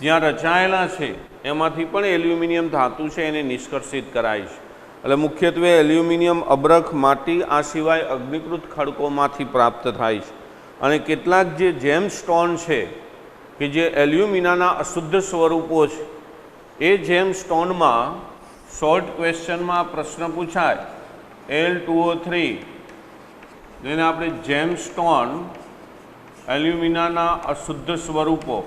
જ્યાં રચાયેલા છે એમાંથી પણ એલ્યુમિનિયમ ધાતુ છે એને નિષ્કર્ષિત કરાય છે. એટલે મુખ્યત્વે એલ્યુમિનિયમ અબ્રખ માટી, આ સિવાય અગ્નિકૃત ખડકોમાંથી પ્રાપ્ત થાય છે. અને કેટલાક જે જેમ સ્ટોન છે કે જે એલ્યુમિનાના અશુદ્ધ સ્વરૂપો છે, એ જેમ સ્ટોનમાં શોર્ટ ક્વેશ્ચનમાં પ્રશ્ન પૂછાય L2O3, જેને આપણે જેમ સ્ટોન, એલ્યુમિનાના અશુદ્ધ સ્વરૂપો,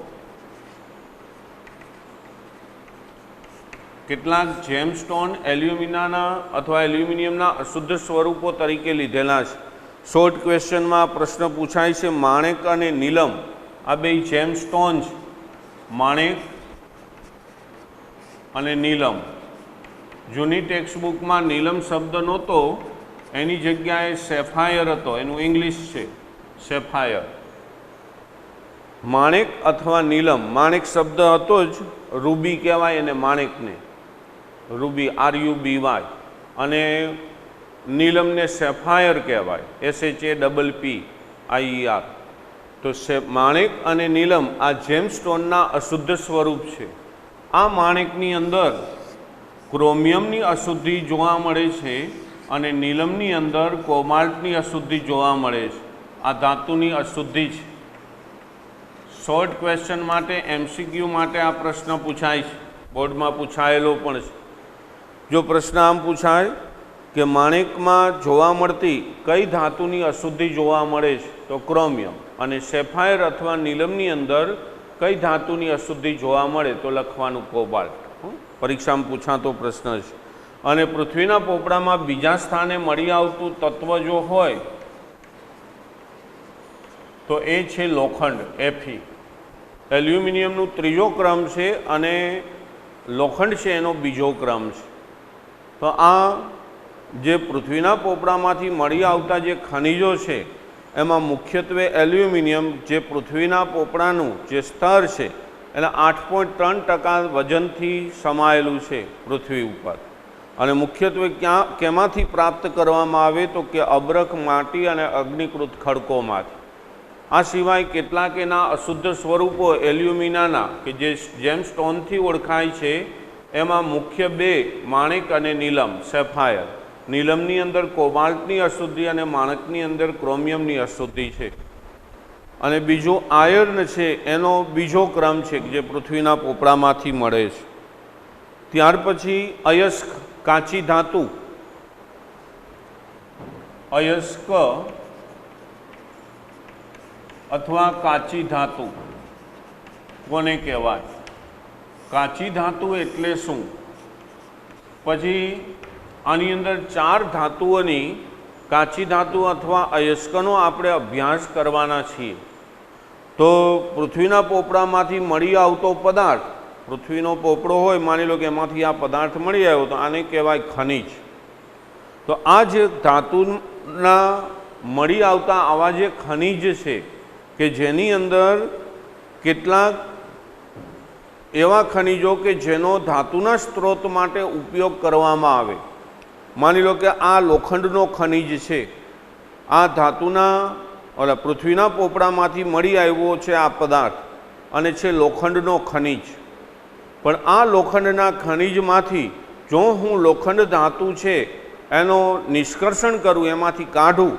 કેટલાક જેમસ્ટોન એલ્યુમિનાના અથવા એલ્યુમિનિયમના અશુદ્ધ સ્વરૂપો તરીકે લીધેલા છે. શોર્ટ ક્વેશ્ચનમાં પ્રશ્ન પૂછાય છે માણેક અને નીલમ, આ બે જેમસ્ટોન છે. માણેક અને નીલમ. જૂની ટેક્સ્ટબુકમાં નીલમ શબ્દ નહોતો, એની જગ્યાએ સેફાયર હતો, એનું ઇંગ્લિશ છે સેફાયર. માણેક અથવા નીલમ, માણેક શબ્દ હતો જ, રૂબી કહેવાય એને માણેકને, રૂબી RUBY, અને નીલમને સેફાયર કહેવાય SHAPPIER. તો માણેક અને નીલમ આ જેમસ્ટોનના અશુદ્ધ સ્વરૂપ છે. આ માણેકની અંદર ક્રોમિયમની અશુદ્ધિ જોવા મળે છે અને નીલમની અંદર કોબાલ્ટની અશુદ્ધિ જોવા મળે છે. આ ધાતુની અશુદ્ધિ છે. શોર્ટ ક્વેશ્ચન માટે, MCQ માટે આ પ્રશ્ન પૂછાય છે, બોર્ડમાં પૂછાયેલો પણ છે. જો પ્રશ્ન આમ પૂછાય કે માણેકમાં જોવા મળતી કઈ ધાતુની અશુદ્ધિ જોવા મળે છે, તો ક્રોમિયમ. અને સેફાયર અથવા નીલમની અંદર કઈ ધાતુની અશુદ્ધિ જોવા મળે, તો લખવાનું કોબાલ્ટ. પરીક્ષામાં પૂછાતો પ્રશ્ન છે. અને પૃથ્વીના પોપડામાં બીજા સ્થાને મળી આવતું તત્વ જો હોય તો એ છે લોખંડ, Fe. એલ્યુમિનિયમનું ત્રીજો ક્રમ છે અને લોખંડ છે એનો બીજો ક્રમ છે. તો આ જે પૃથ્વીના પોપડામાંથી મળી આવતા જે ખનિજો છે એમાં મુખ્યત્વે એલ્યુમિનિયમ, જે પૃથ્વીના પોપડાનું જે સ્તર છે એના 8.3% વજનથી સમાયેલું છે પૃથ્વી ઉપર. અને મુખ્યત્વે કેમાંથી પ્રાપ્ત કરવામાં આવે, તો કે અબ્રખ માટી અને અગ્નિકૃત ખડકોમાંથી. આ સિવાય કેટલાક એના અશુદ્ધ સ્વરૂપો એલ્યુમિનાના કે જે જેમસ્ટોનથી ઓળખાય છે, એમાં મુખ્ય બે માણેક અને નીલમ, સેફાયર. નીલમની અંદર કોબાલ્ટની અશુદ્ધિ અને માણેકની અંદર ક્રોમિયમની અશુદ્ધિ છે. અને બીજું આયર્ન છે, એનો બીજો ક્રમ છે જે પૃથ્વીના પોપડામાંથી મળે છે. ત્યાર પછી અયસ્ક, કાચી ધાતુ. અયસ્ક અથવા કાચી ધાતુ કોને કહેવાય? કાચી ધાતુ એટલે શું, પછી આની અંદર 4 ધાતુઓની કાચી ધાતુ અથવા અયસ્કનો આપણે અભ્યાસ કરવાના છીએ. તો પૃથ્વીના પોપડામાંથી મળી આવતો પદાર્થ, પૃથ્વીનો પોપડો હોય, માની લો કે એમાંથી આ પદાર્થ મળી આવ્યો તો આને કહેવાય ખનિજ. તો આ જે ધાતુના મળી આવતા આવા જે ખનિજ છે કે જેની અંદર કેટલાક એવા ખનિજો કે જેનો ધાતુના સ્ત્રોત માટે ઉપયોગ કરવામાં આવે. માની લો કે આ લોખંડનો ખનિજ છે, આ ધાતુના પૃથ્વીના પોપડામાંથી મળી આવ્યો છે આ પદાર્થ અને છે લોખંડનો ખનિજ. પણ આ લોખંડના ખનિજમાંથી જો હું લોખંડ ધાતુ છે એનો નિષ્કર્ષણ કરું, એમાંથી કાઢું,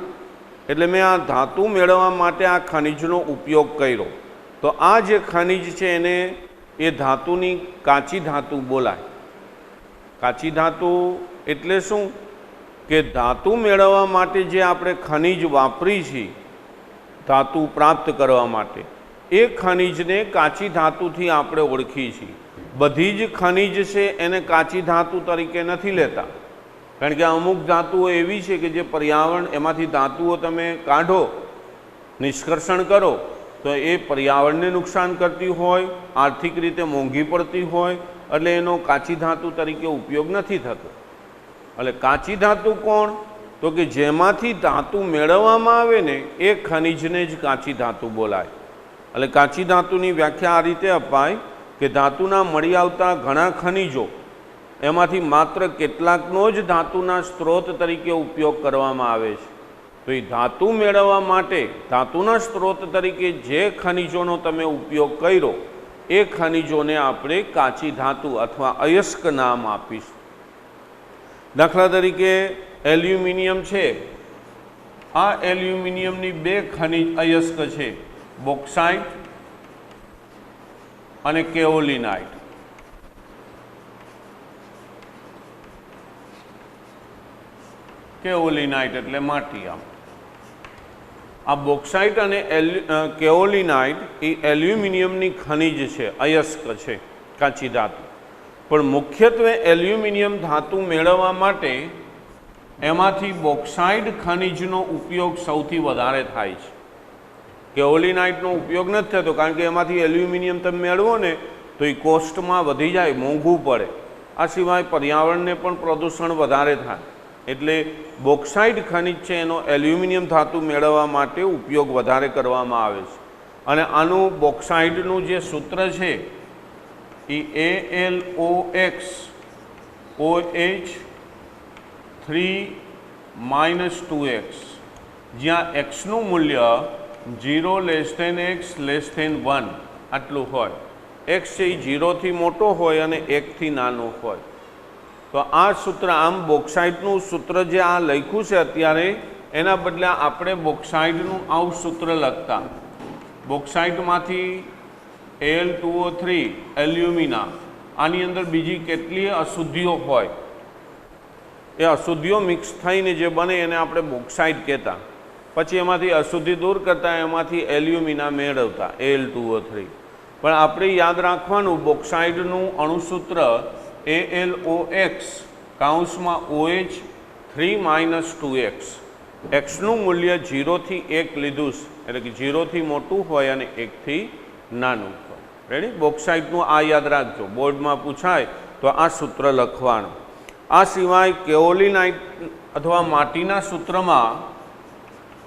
એટલે મેં આ ધાતુ મેળવવા માટે આ ખનિજનો ઉપયોગ કર્યો, તો આ જે ખનિજ છે એને એ ધાતુની કાચી ધાતુ બોલાય. કાચી ધાતુ એટલે શું કે ધાતુ મેળવવા માટે જે આપણે ખનિજ વાપરી છીએ ધાતુ પ્રાપ્ત કરવા માટે, એ ખનિજને કાચી ધાતુથી આપણે ઓળખીએ છીએ. બધી જ ખનિજ છે એને કાચી ધાતુ તરીકે નથી લેતા, કારણ કે અમુક ધાતુઓ એવી છે કે જે પર્યાવરણ, એમાંથી ધાતુઓ તમે કાઢો, નિષ્કર્ષણ કરો તો એ પર્યાવરણને નુકસાન કરતી હોય, આર્થિક રીતે મોંઘી પડતી હોય, એટલે એનો કાચી ધાતુ તરીકે ઉપયોગ નથી થતો. એટલે કાચી ધાતુ કોણ, તો કે જેમાંથી ધાતુ મેળવવામાં આવે ને એ ખનિજને જ કાચી ધાતુ બોલાય. એટલે કાચી ધાતુની વ્યાખ્યા આ રીતે અપાય કે ધાતુના મળી આવતા ઘણા ખનિજો, એમાંથી માત્ર કેટલાકનો જ ધાતુના સ્ત્રોત તરીકે ઉપયોગ કરવામાં આવે છે. તો એ ધાતુ મેળવવા માટે ધાતુના સ્ત્રોત તરીકે જે ખનિજોનો તમે ઉપયોગ કર્યો એ ખનિજોને આપણે કાચી ધાતુ અથવા અયસ્ક નામ આપીશું. દાખલા તરીકે એલ્યુમિનિયમ છે, આ એલ્યુમિનિયમની 2 ખનિજ અયસ્ક છે, બોક્સાઇટ અને કેઓલિનાઇટ. કેઓલિનાઇટ એટલે માટી. આ બોક્સાઇટ અને કેઓલિનાઇટ એ એલ્યુમિનિયમની ખનિજ છે, અયસ્ક છે, કાચી ધાતુ. પણ મુખ્યત્વે એલ્યુમિનિયમ ધાતુ મેળવવા માટે એમાંથી બોક્સાઇટ ખનિજનો ઉપયોગ સૌથી વધારે થાય છે. કેઓલિનાઇટનો ઉપયોગ નથી થતો, કારણ કે એમાંથી એલ્યુમિનિયમ તમે મેળવો ને તો એ કોસ્ટમાં વધી જાય, મોંઘું પડે. આ સિવાય પર્યાવરણને પણ પ્રદૂષણ વધારે થાય, એટલે બોક્સાઇટ ખનિજ છે એનો એલ્યુમિનિયમ ધાતુ મેળવવા માટે ઉપયોગ વધારે કરવામાં આવે છે. અને આનું બોક્સાઇટનું જે સૂત્ર છે એ AlOX OH3 - 2x, જ્યાં xનું મૂલ્ય 0 x <1 આટલું હોય. x છે એ 0થી મોટો હોય અને 1થી નાનો હોય. તો આ સૂત્ર, આમ બોક્સાઇટનું સૂત્ર જે આ લખ્યું છે અત્યારે, એના બદલે આપણે બોક્સાઇટનું આવું સૂત્ર લખતા. બોક્સાઇટમાંથી Al2O3 એલ્યુમિના, આની અંદર બીજી કેટલીય અશુદ્ધિઓ હોય, એ અશુદ્ધિઓ મિક્સ થઈને જે બને એને આપણે બોક્સાઇટ કહેતા. પછી એમાંથી અશુદ્ધિ દૂર કરતા એમાંથી એલ્યુમિના મેળવતા Al2O3. પણ આપણે યાદ રાખવાનું, બોક્સાઇટનું અણુસૂત્ર AlOX OH3 - 2x, xનું મૂલ્ય 0થી 1 લીધું છે, એટલે કે 0થી મોટું હોય અને 1થી નાનું હોય. રેડી? બોક્સાઇટનું આ યાદ રાખજો, બોર્ડમાં પૂછાય તો આ સૂત્ર લખવાનું. આ સિવાય કેઓલિનાઇટ અથવા માટીના સૂત્રમાં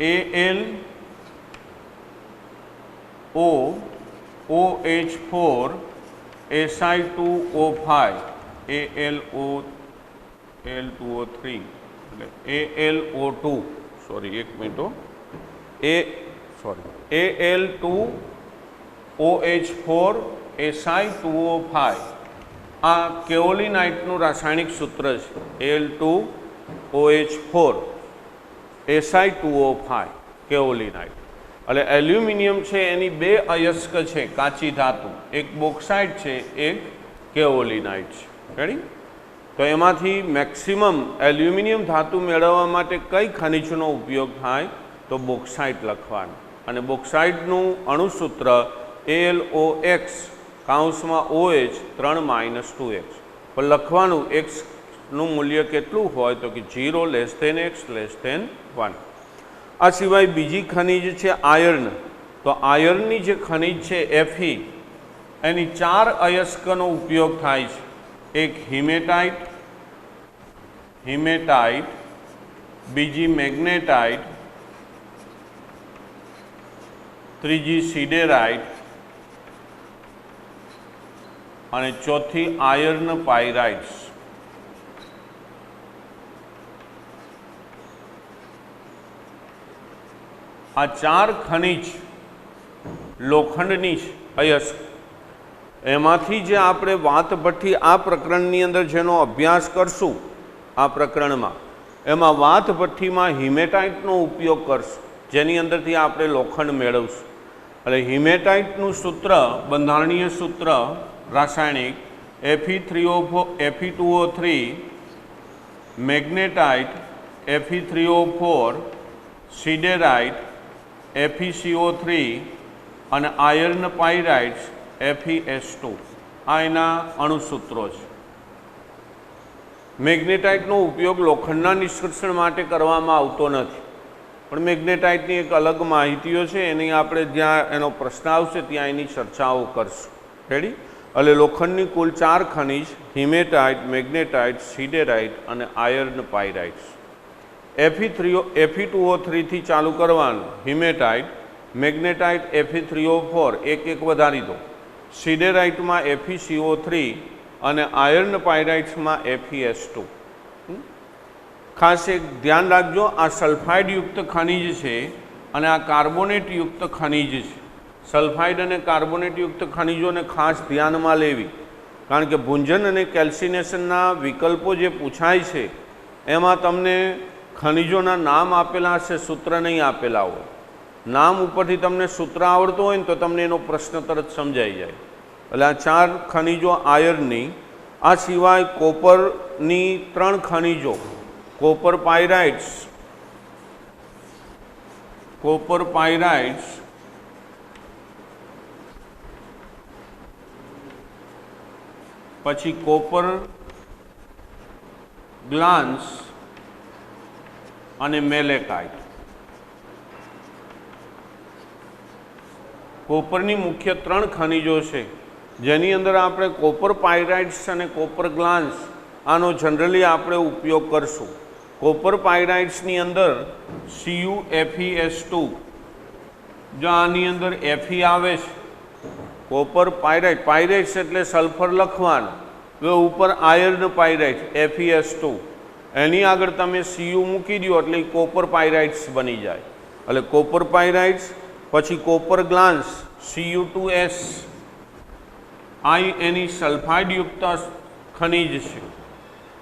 AlOH4 Si2O5 Al2O3 એટલે AlO2 સોરી એક મિનિટ Al2OH4 Si2O5 આ કેઓલિનાઇટનું રાસાયણિક સૂત્ર છે. Al2OH4 Si2O5 કેઓલિનાઇટ. એટલે એલ્યુમિનિયમ છે એની 2 અયસ્ક છે કાચી ધાતુ, એક બોક્સાઇટ છે, એક કેઓલિનાઇટ છે. રેડી? તો એમાંથી મેક્સિમમ એલ્યુમિનિયમ ધાતુ મેળવવા માટે કઈ ખનિજનો ઉપયોગ થાય, તો બોક્સાઇટ લખવાનું. અને બોક્સાઇટનું અણુસૂત્ર AlOX કાઉન્સમાં OH 3 - 2x, પણ લખવાનું એક્સનું મૂલ્ય કેટલું હોય તો કે 0 x <1. આ સિવાય બીજી ખનિજ છે આયર્ન. તો આયર્નની જે ખનિજ છે Fe, એની 4 અયસ્કનો ઉપયોગ થાય છે. એક હિમેટાઇટ, બીજી મેગ્નેટાઇટ, ત્રીજી સિડેરાઇટ અને ચોથી આયર્ન પાયરાઇટ્સ. આ 4 ખનિજ લોખંડની અયસ્ક. એમાંથી જે આપણે વાતભઠ્ઠી આ પ્રકરણની અંદર જેનો અભ્યાસ કરશું આ પ્રકરણમાં, એમાં વાતભઠ્ઠીમાં હિમેટાઇટનો ઉપયોગ કરશું, જેની અંદરથી આપણે લોખંડ મેળવશું. એટલે હિમેટાઇટનું સૂત્ર, બંધારણીય સૂત્ર રાસાયણિક Fe2O3, મેગ્નેટાઇટ Fe3O4, સિડેરાઇટ FeCO3 અને આયર્ન પાયરાઇટ્સ FeS2. આ એના અણુસૂત્રો છે. મેગ્નેટાઇટનો ઉપયોગ લોખંડના નિષ્કર્ષણ માટે કરવામાં આવતો નથી, પણ મેગ્નેટાઇટની એક અલગ માહિતીઓ છે, એની આપણે જ્યાં એનો પ્રશ્ન આવશે ત્યાં એની ચર્ચાઓ કરશું. રેડી? એટલે લોખંડની કુલ 4 ખનિજ હિમેટાઇટ, મેગ્નેટાઇટ, સિડેરાઇટ અને આયર્ન પાયરાઇટ્સ. Fe2O3 થી ચાલુ કરવાનું. હિમેટાઇટ, મેગ્નેટાઇટ Fe3O4 એક વધારી દો, સિડેરાઇટમાં FeCO3 અને આયર્ન પાયરાઇટ્સમાં FeS2. ખાસ એક ધ્યાન રાખજો, આ સલ્ફાઇડયુક્ત ખનિજ છે અને આ કાર્બોનેટયુક્ત ખનિજ છે. સલ્ફાઇડ અને કાર્બોનેટયુક્ત ખનિજોને ખાસ ધ્યાનમાં લેવી, કારણ કે ભૂંજન અને કેલ્સિનેશનના વિકલ્પો જે પૂછાય છે એમાં તમને ખનિજોના નામ આપેલા હશે, સૂત્ર નહીં આપેલા હોય. નામ ઉપરથી તમને સૂત્ર આવડતું હોય ને તો તમને એનો પ્રશ્ન તરત સમજાઈ જાય. એટલે આ 4 ખનિજો આયર્નની. આ સિવાય કોપરની 3 ખનિજો, કોપર પાયરાઇટ્સ, પછી કોપર ગ્લાન્સ અને મેલેકાઇટ. કોપરની મુખ્ય 3 ખનિજો છે, જેની અંદર આપણે કોપર પાયરાઇટ્સ અને કોપર ગ્લાન્સ આનો જનરલી આપણે ઉપયોગ કરશું. કોપર પાયરાઇટ્સની અંદર CuFeS2, જો આની અંદર Fe આવે છે, કોપર પાયરાઇટ્સ એટલે સલ્ફર લખવાનું, તો ઉપર આયર્ન પાયરાઇટ FeS2, એની આગળ તમે Cu મૂકી દો એટલે કોપર પાયરાઇટ્સ બની જાય. એટલે કોપર પાયરાઇટ્સ, પછી કોપર ગ્લાન્સ Cu2S, આ એની સલ્ફાઇડયુક્ત ખનિજ છે.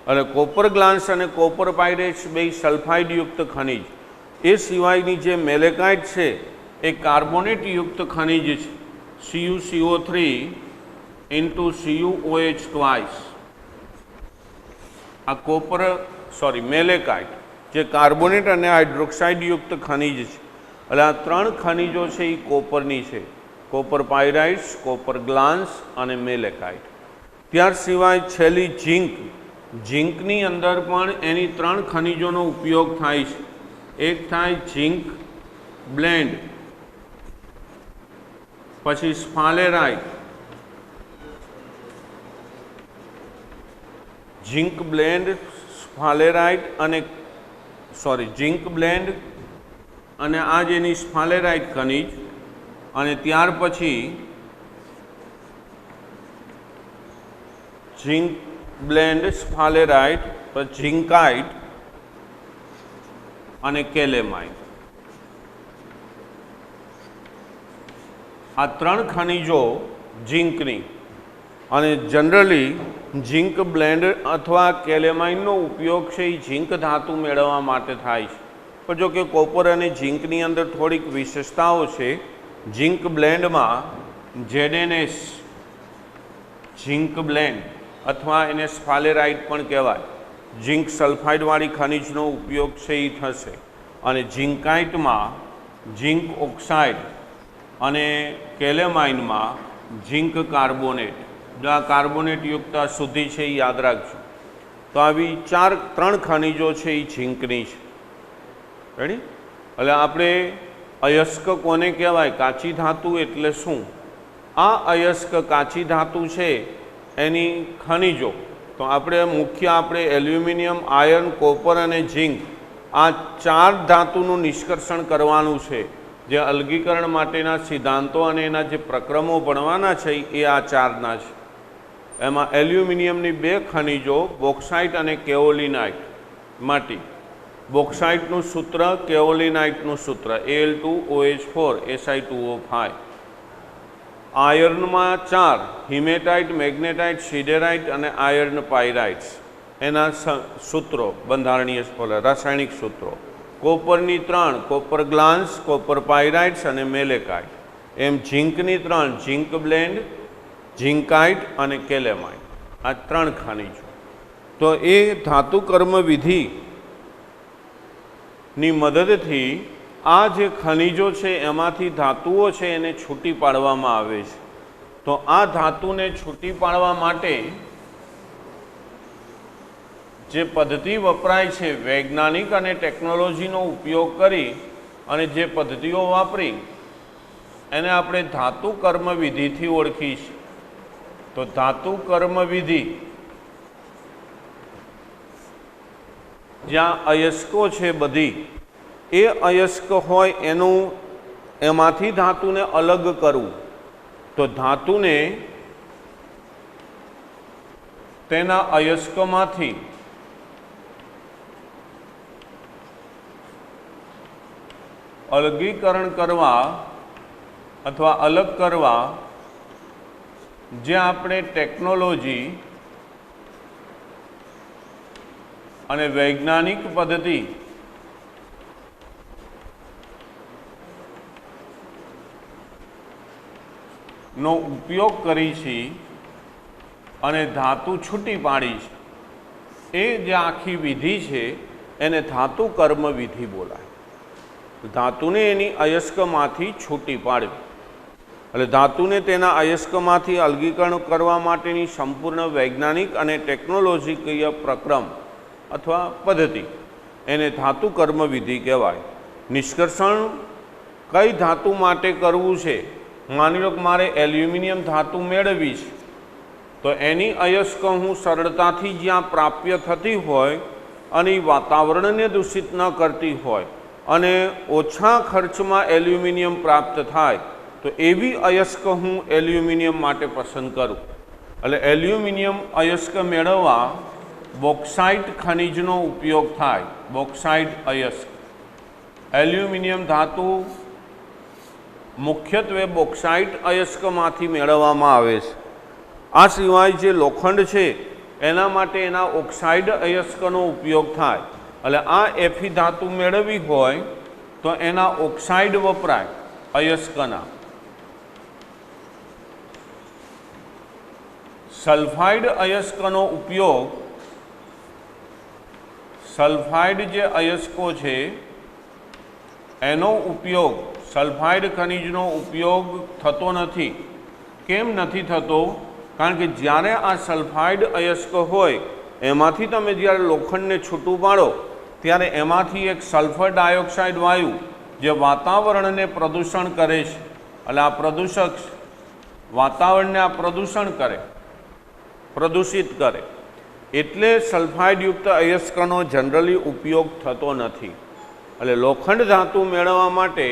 એટલે કોપર ગ્લાન્સ અને કોપર પાયરાઇટ્સ બે સલ્ફાઇડયુક્ત ખનિજ. એ સિવાયની જે મેલેકાઇટ છે એ કાર્બોનેટયુક્ત ખનિજ છે, CuCO3 × CuOH2. આ મેલેકાઇટ જે કાર્બોનેટ અને હાઇડ્રોક્સાઇડયુક્ત ખનિજ છે. એટલે આ 3 ખનિજો છે એ કોપરની છે, કોપર પાયરાઇટ્સ, કોપર ગ્લાન્સ અને મેલેકાઇટ. ત્યાર સિવાય છેલ્લી ઝીંક. ઝીંકની અંદર પણ એની 3 ખનિજોનો ઉપયોગ થાય છે. એક થાય ઝીંક બ્લેન્ડ, પછી સ્ફાલેરાઇટ, ઝીંક બ્લેન્ડ, સ્ફાલેરાઇટ અને ઝીંક બ્લેન્ડ અને આ જેની સ્ફાલેરાઇટ ખનિજ. અને ત્યાર પછી ઝીંક બ્લેન્ડ, સ્ફાલેરાઇટ, ઝીંકાઇટ અને કેલેમાઇટ. આ 3 ખનિજો ઝીંકની. અને જનરલી ઝીંક બ્લેન્ડ અથવા કેલેમાઇનનો ઉપયોગ છે એ ઝીંક ધાતુ મેળવવા માટે થાય છે. પણ જો કે કોપર અને ઝીંકની અંદર થોડીક વિશેષતાઓ છે. ઝીંક બ્લેન્ડમાં ZnS, ઝીંક બ્લેન્ડ અથવા એને સ્ફાલેરાઇટ પણ કહેવાય, ઝીંક સલ્ફાઇડવાળી ખનિજનો ઉપયોગ છે એ થશે. અને ઝીંકાઇટમાં ઝીંક ઓક્સાઇડ અને કેલેમાઇનમાં ઝીંક કાર્બોનેટ, જો આ કાર્બોનેટયુક્ત અશુદ્ધિ છે એ યાદ રાખજો. તો આવી 3 ખનિજો છે એ ઝીંકની છે. રેડી? એટલે આપણે અયસ્ક કોને કહેવાય? કાચી ધાતુ એટલે શું? આ અયસ્ક કાચી ધાતુ છે એની ખનિજો તો આપણે એલ્યુમિનિયમ, આયર્ન, કોપર અને ઝીંક આ 4 ધાતુનું નિષ્કર્ષણ કરવાનું છે. જે અલગીકરણ માટેના સિદ્ધાંતો અને એના જે પ્રક્રમો ભણવાના છે એ આ 4ના છે. એમાં એલ્યુમિનિયમની 2 ખનિજો બોક્સાઇટ અને કેઓલિનાઇટ. માટી બોક્સાઇટનું સૂત્ર, કેઓલિનાઇટનું સૂત્ર Al2OH4 Si2O5. આયર્નમાં 4 હિમેટાઇટ, મેગ્નેટાઇટ, સિડેરાઇટ અને આયર્ન પાયરાઇટ્સ એના સૂત્રો, બંધારણીય રાસાયણિક સૂત્રો. કોપરની 3 કોપર ગ્લાન્સ, કોપર પાયરાઇટ્સ અને મેલેકાઇટ. એમ ઝીંકની 3 ઝીંક બ્લેન્ડ, ઝીંકાઇટ અને કેલેમાઇટ. આ 3 ખનિજો. તો એ ધાતુ કર્મ વિધિની મદદથી આ જે ખનિજો છે એમાંથી ધાતુઓ છે એને છૂટી પાડવામાં આવે છે. તો આ ધાતુને છૂટી પાડવા માટે જે પદ્ધતિ વપરાય છે, વૈજ્ઞાનિક અને ટેકનોલોજીનો ઉપયોગ કરી અને જે પદ્ધતિઓ વાપરી એને આપણે ધાતુ કર્મ વિધિથી ઓળખીશું. તો ધાતુ કર્મ વિધિ જ્યાં અયસ્કો છે બધી, એ અયસ્ક હોય એમાંથી ધાતુને અલગ કરવું. તો ધાતુને તેના અયસ્કમાંથી અલગીકરણ કરવા અથવા અલગ કરવા જે આપણે ટેકનોલોજી અને વૈજ્ઞાનિક પદ્ધતિ નો ઉપયોગ કરી છે અને ધાતુ છૂટી પાડી છે, એ જે આખી વિધિ છે એને ધાતુ કર્મ વિધિ બોલાય. ધાતુને એની અયસ્કમાંથી છૂટી પાડવી એટલે ધાતુને તેના અયસ્કમાંથી અલગીકરણ કરવા માટેની સંપૂર્ણ વૈજ્ઞાનિક અને ટેકનોલોજીકીય પ્રક્રમ અથવા પદ્ધતિ એને ધાતુ કર્મ વિધિ કહેવાય. નિષ્કર્ષણ કઈ ધાતુ માટે કરવું છે? માની લો કે મારે એલ્યુમિનિયમ ધાતુ મેળવવી છે, તો એની અયસ્ક હું સરળતાથી જ્યાં પ્રાપ્ય થતી હોય અને વાતાવરણને દૂષિત ન કરતી હોય અને ઓછા ખર્ચમાં એલ્યુમિનિયમ પ્રાપ્ત થાય, તો એવી અયસ્ક હું એલ્યુમિનિયમ માટે પસંદ કરું. એટલે એલ્યુમિનિયમ અયસ્ક મેળવવા બોક્સાઇટ ખનિજનો ઉપયોગ થાય. બોક્સાઇટ અયસ્ક એલ્યુમિનિયમ ધાતુ મુખ્યત્વે બોક્સાઇટ અયસ્કમાંથી મેળવવામાં આવે છે. આ સિવાય જે લોખંડ છે એના માટે એના ઓક્સાઇડ અયસ્કનો ઉપયોગ થાય. એટલે આ એફી ધાતુ મેળવવી હોય તો એના ઓક્સાઇડ વપરાય અયસ્કના. સલ્ફાઇડ અયસ્કનો ઉપયોગ, સલ્ફાઇડ જે અયસ્કો છે એનો ઉપયોગ, સલ્ફાઇડ ખનિજનો ઉપયોગ થતો નથી. કેમ નથી થતો? કારણ કે જ્યારે આ સલ્ફાઇડ અયસ્ક હોય એમાંથી તમે જ્યારે લોખંડને છૂટું પાડો ત્યારે એમાંથી એક સલ્ફર ડાયોક્સાઇડ વાયુ જે વાતાવરણને પ્રદૂષણ કરે છે, એટલે આ પ્રદૂષક વાતાવરણને આ પ્રદૂષિત કરે, એટલે સલ્ફાઇડયુક્ત અયસ્કનો જનરલી ઉપયોગ થતો નથી. એટલે લોખંડ ધાતુ મેળવવા માટે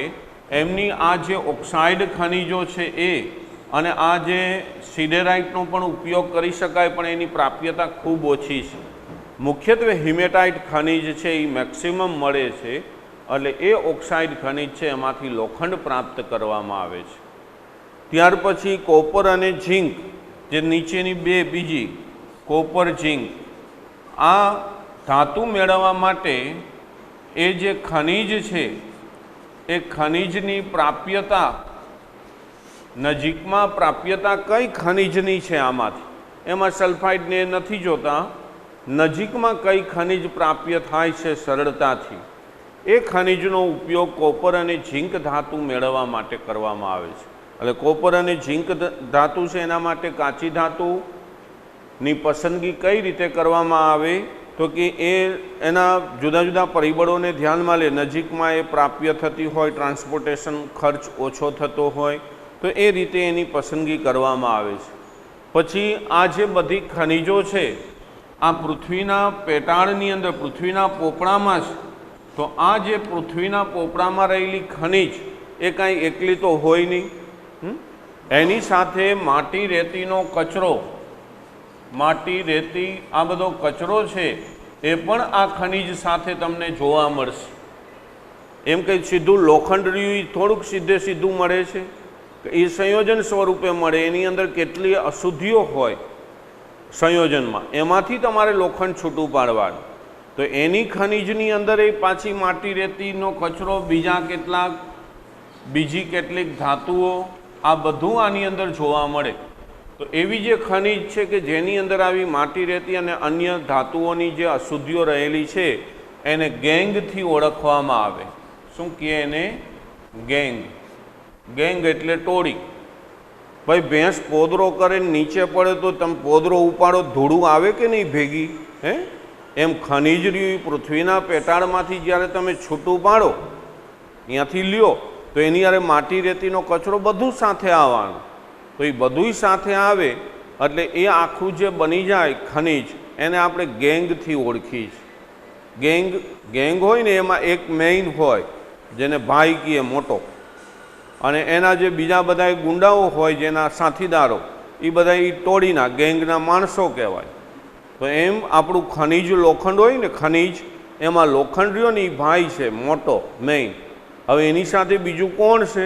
એમની આ જે ઓક્સાઇડ ખનિજો છે એ અને આ જે સિડેરાઇટનો પણ ઉપયોગ કરી શકાય, પણ એની પ્રાપ્યતા ખૂબ ઓછી છે. મુખ્યત્વે હિમેટાઇટ ખનિજ છે એ મેક્સિમમ મળે છે, એટલે એ ઓક્સાઇડ ખનિજ છે એમાંથી લોખંડ પ્રાપ્ત કરવામાં આવે છે. ત્યાર પછી કોપર અને ઝીંક, જે નીચેની બીજી કોપર ઝીંક, આ ધાતુ મેળવવા માટે એ જે ખનિજ છે એ ખનિજની પ્રાપ્યતા, નજીકમાં પ્રાપ્યતા કઈ ખનિજની છે આમાંથી, એમાં સલ્ફાઇડને નથી જોતા, નજીકમાં કઈ ખનિજ પ્રાપ્ય થાય છે સરળતાથી, એ ખનિજનો ઉપયોગ કોપર અને ઝીંક ધાતુ મેળવવા માટે કરવામાં આવે છે. એટલે કોપર અને ઝીંક ધાતુ છે એના માટે કાચી ધાતુની પસંદગી કઈ રીતે કરવામાં આવે તો કે એના જુદા જુદા પરિબળોને ધ્યાનમાં લે, નજીકમાં એ પ્રાપ્ય થતી હોય, ટ્રાન્સપોર્ટેશન ખર્ચ ઓછો થતો હોય તો એ રીતે એની પસંદગી કરવામાં આવે છે. પછી આ જે બધી ખનિજો છે આ પૃથ્વીના પેટાળની અંદર, પૃથ્વીના પોપડામાં છે, તો આ જે પૃથ્વીના પોપડામાં રહેલી ખનિજ એ કાંઈ એકલી તો હોય નહીં. એની સાથે માટી રેતીનો કચરો, માટી રેતી આ બધો કચરો છે એ પણ આ ખનિજ સાથે તમને જોવા મળશે. એમ કંઈ સીધું લોખંડ રહ્યું થોડુંક સીધું મળે છે, એ સંયોજન સ્વરૂપે મળે. એની અંદર કેટલી અશુદ્ધિઓ હોય સંયોજનમાં, એમાંથી તમારે લોખંડ છૂટું પાડવાનું. તો એની ખનિજની અંદર એ પાછી માટી રેતીનો કચરો, બીજી કેટલીક ધાતુઓ, આ બધું આની અંદર જોવા મળે. તો એવી જે ખનિજ છે કે જેની અંદર આવી માટી રેતી અને અન્ય ધાતુઓની જે અશુદ્ધિઓ રહેલી છે એને ગેંગથી ઓળખવામાં આવે. શું કહે એને? ગેંગ. ગેંગ એટલે ટોળી. ભાઈ ભેંસ પોદરો કરે નીચે પડે તો તમે પોદરો ઉપાડો, ધૂળું આવે કે નહીં ભેગી? એમ ખનિજ રહ્યું પૃથ્વીના પેટાળમાંથી જ્યારે તમે છૂટું પાડો, ત્યાંથી લ્યો તો એની યારે માટી રેતીનો કચરો બધું સાથે આવવાનું. તો એ બધું સાથે આવે એટલે એ આખું જે બની જાય ખનિજ એને આપણે ગેંગથી ઓળખી છે. ગેંગ હોય ને એમાં એક મેઇન હોય જેને ભાઈ કહીએ મોટો, અને એના જે બીજા બધા ગુંડાઓ હોય જેના સાથીદારો એ બધા એ ટોળીના ગેંગના માણસો કહેવાય. તો એમ આપણું ખનિજ લોખંડ હોય ને, ખનિજ એમાં લોખંડ રહ્યો ને એ ભાઈ છે મોટો મેઇન. હવે એની સાથે બીજું કોણ છે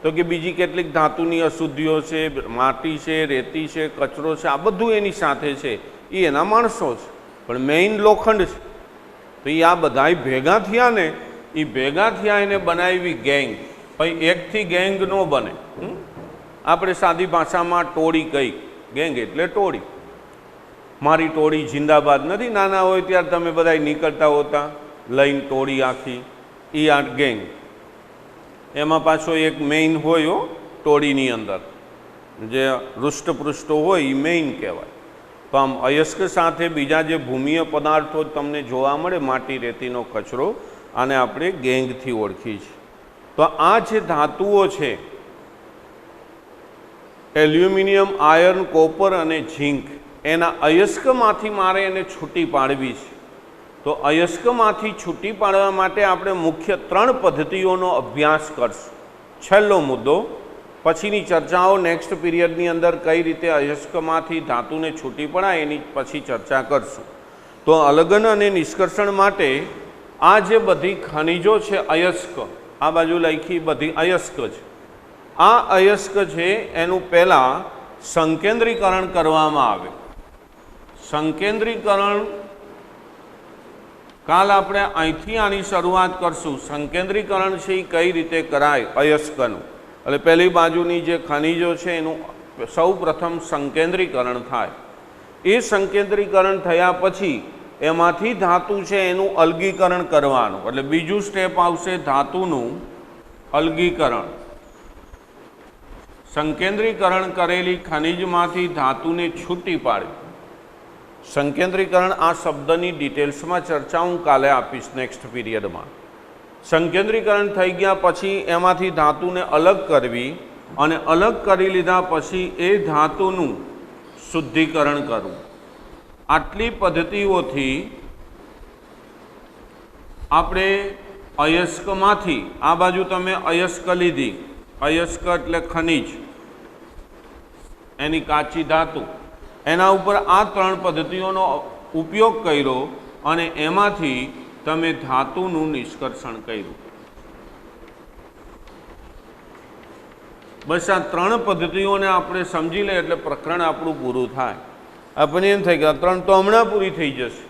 તો કે બીજી કેટલીક ધાતુની અશુદ્ધિઓ છે, માટી છે, રેતી છે, કચરો છે, આ બધું એની સાથે છે, એ એના માણસો છે, પણ મેઇન લોખંડ છે. તો એ આ બધા ભેગા થયા ને, એ ભેગા થયા એને બનાવી ગેંગ. પછી એકથી ગેંગ ન બને. આપણે સાદી ભાષામાં ટોળી કહી, ગેંગ એટલે ટોળી. મારી ટોળી જિંદાબાદ નથી, નાના હોય ત્યારે તમે બધા નીકળતા હોતા લઈને ટોળી આખી, એ આ ગેંગ. એમાં પાછો એક મેઇન હોય ટોળીની અંદર, જે હૃષ્ટપૃષ્ઠ હોય એ મેઇન કહેવાય. તો આમ અયસ્ક સાથે બીજા જે ભૂમિય પદાર્થો તમને જોવા મળે, માટી રેતીનો કચરો, આને આપણે ગેંગથી ઓળખી છે. તો આ જે ધાતુઓ છે એલ્યુમિનિયમ, આયર્ન, કોપર અને ઝીંક, એના અયસ્કમાંથી મારે એને છૂટી પાડવી છે. તો અયસ્કમાંથી છૂટી પાડવા માટે આપણે મુખ્ય 3 પદ્ધતિઓનો અભ્યાસ કરશું. છેલ્લો મુદ્દો, પછીની ચર્ચાઓ નેક્સ્ટ પીરિયડની અંદર કઈ રીતે અયસ્કમાંથી ધાતુને છૂટી પડાય એની પછી ચર્ચા કરશું. તો અલગન અને નિષ્કર્ષણ માટે આ જે બધી ખનિજો છે અયસ્ક, આ બાજુ લખી બધી અયસ્ક છે. આ અયસ્ક છે એનું પહેલાં સંકેન્દ્રીકરણ કરવામાં આવે. સંકેન્દ્રીકરણ કાલ આપણે અહીંથી આની શરૂઆત કરશું. સંકેન્દ્રીકરણ છે એ કઈ રીતે કરાય અયસ્કનું, એટલે પહેલી બાજુની જે ખનિજો છે એનું સૌ પ્રથમ સંકેન્દ્રીકરણ થાય. એ સંકેન્દ્રીકરણ થયા પછી એમાંથી ધાતુ છે એનું અલગીકરણ કરવાનું, એટલે બીજું સ્ટેપ આવશે ધાતુનું અલગીકરણ. સંકેન્દ્રીકરણ કરેલી ખનિજમાંથી ધાતુને છૂટી પાડવી. સંકેન્દ્રીકરણ આ શબ્દની ડિટેલ્સમાં ચર્ચા હું કાલે આપીશ નેક્સ્ટ પીરિયડમાં. સંકેન્દ્રીકરણ થઈ ગયા પછી એમાંથી ધાતુને અલગ કરવી, અને અલગ કરી લીધા પછી એ ધાતુનું શુદ્ધિકરણ કરવું. આટલી પદ્ધતિઓથી આપણે અયસ્કમાંથી, આ બાજુ તમે અયસ્ક લીધી, અયસ્ક એટલે ખનિજ, એની કાચી ધાતુ, એના ઉપર આ 3 પદ્ધતિઓનો ઉપયોગ કર્યો અને એમાંથી તમે ધાતુનું નિષ્કર્ષણ કર્યું. બસ આ 3 પદ્ધતિઓને આપણે સમજી લે એટલે પ્રકરણ આપણું પૂરું થાય. આપણને એમ થાય કે આ 3 તો હમણાં પૂરી થઈ જશે,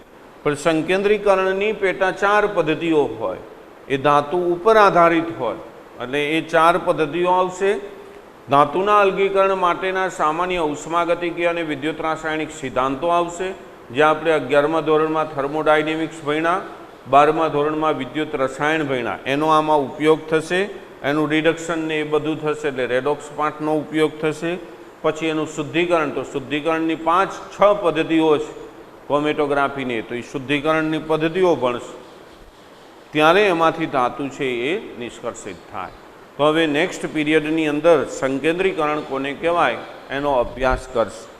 પણ સંકેન્દ્રીકરણની પેટા 4 પદ્ધતિઓ હોય, એ ધાતુ ઉપર આધારિત હોય, એટલે એ 4 પદ્ધતિઓ આવશે. ધાતુના અલગીકરણ માટેના સામાન્ય ઉષ્માગતિકીય અને વિદ્યુત રાસાયણિક સિદ્ધાંતો આવશે, જે આપણે 11મા ધોરણમાં થર્મોડાયનેમિક્સ ભણ્યા, 12મા ધોરણમાં વિદ્યુત રસાયણ ભણ્યા, એનો આમાં ઉપયોગ થશે. એનું રિડક્શન ને એ બધું થશે એટલે રેડોક્સ પાઠનો ઉપયોગ થશે. પછી એનું શુદ્ધિકરણ, તો શુદ્ધિકરણની 5-6 પદ્ધતિઓ છે ક્રોમેટોગ્રાફીની, તો એ શુદ્ધિકરણની પદ્ધતિઓ ભણશે ત્યારે એમાંથી ધાતુ છે એ નિષ્કર્ષિત થાય. તો હવે નેક્સ્ટ પીરિયડની અંદર સંકેન્દ્રીકરણ કોને કહેવાય એનો અભ્યાસ કરશે.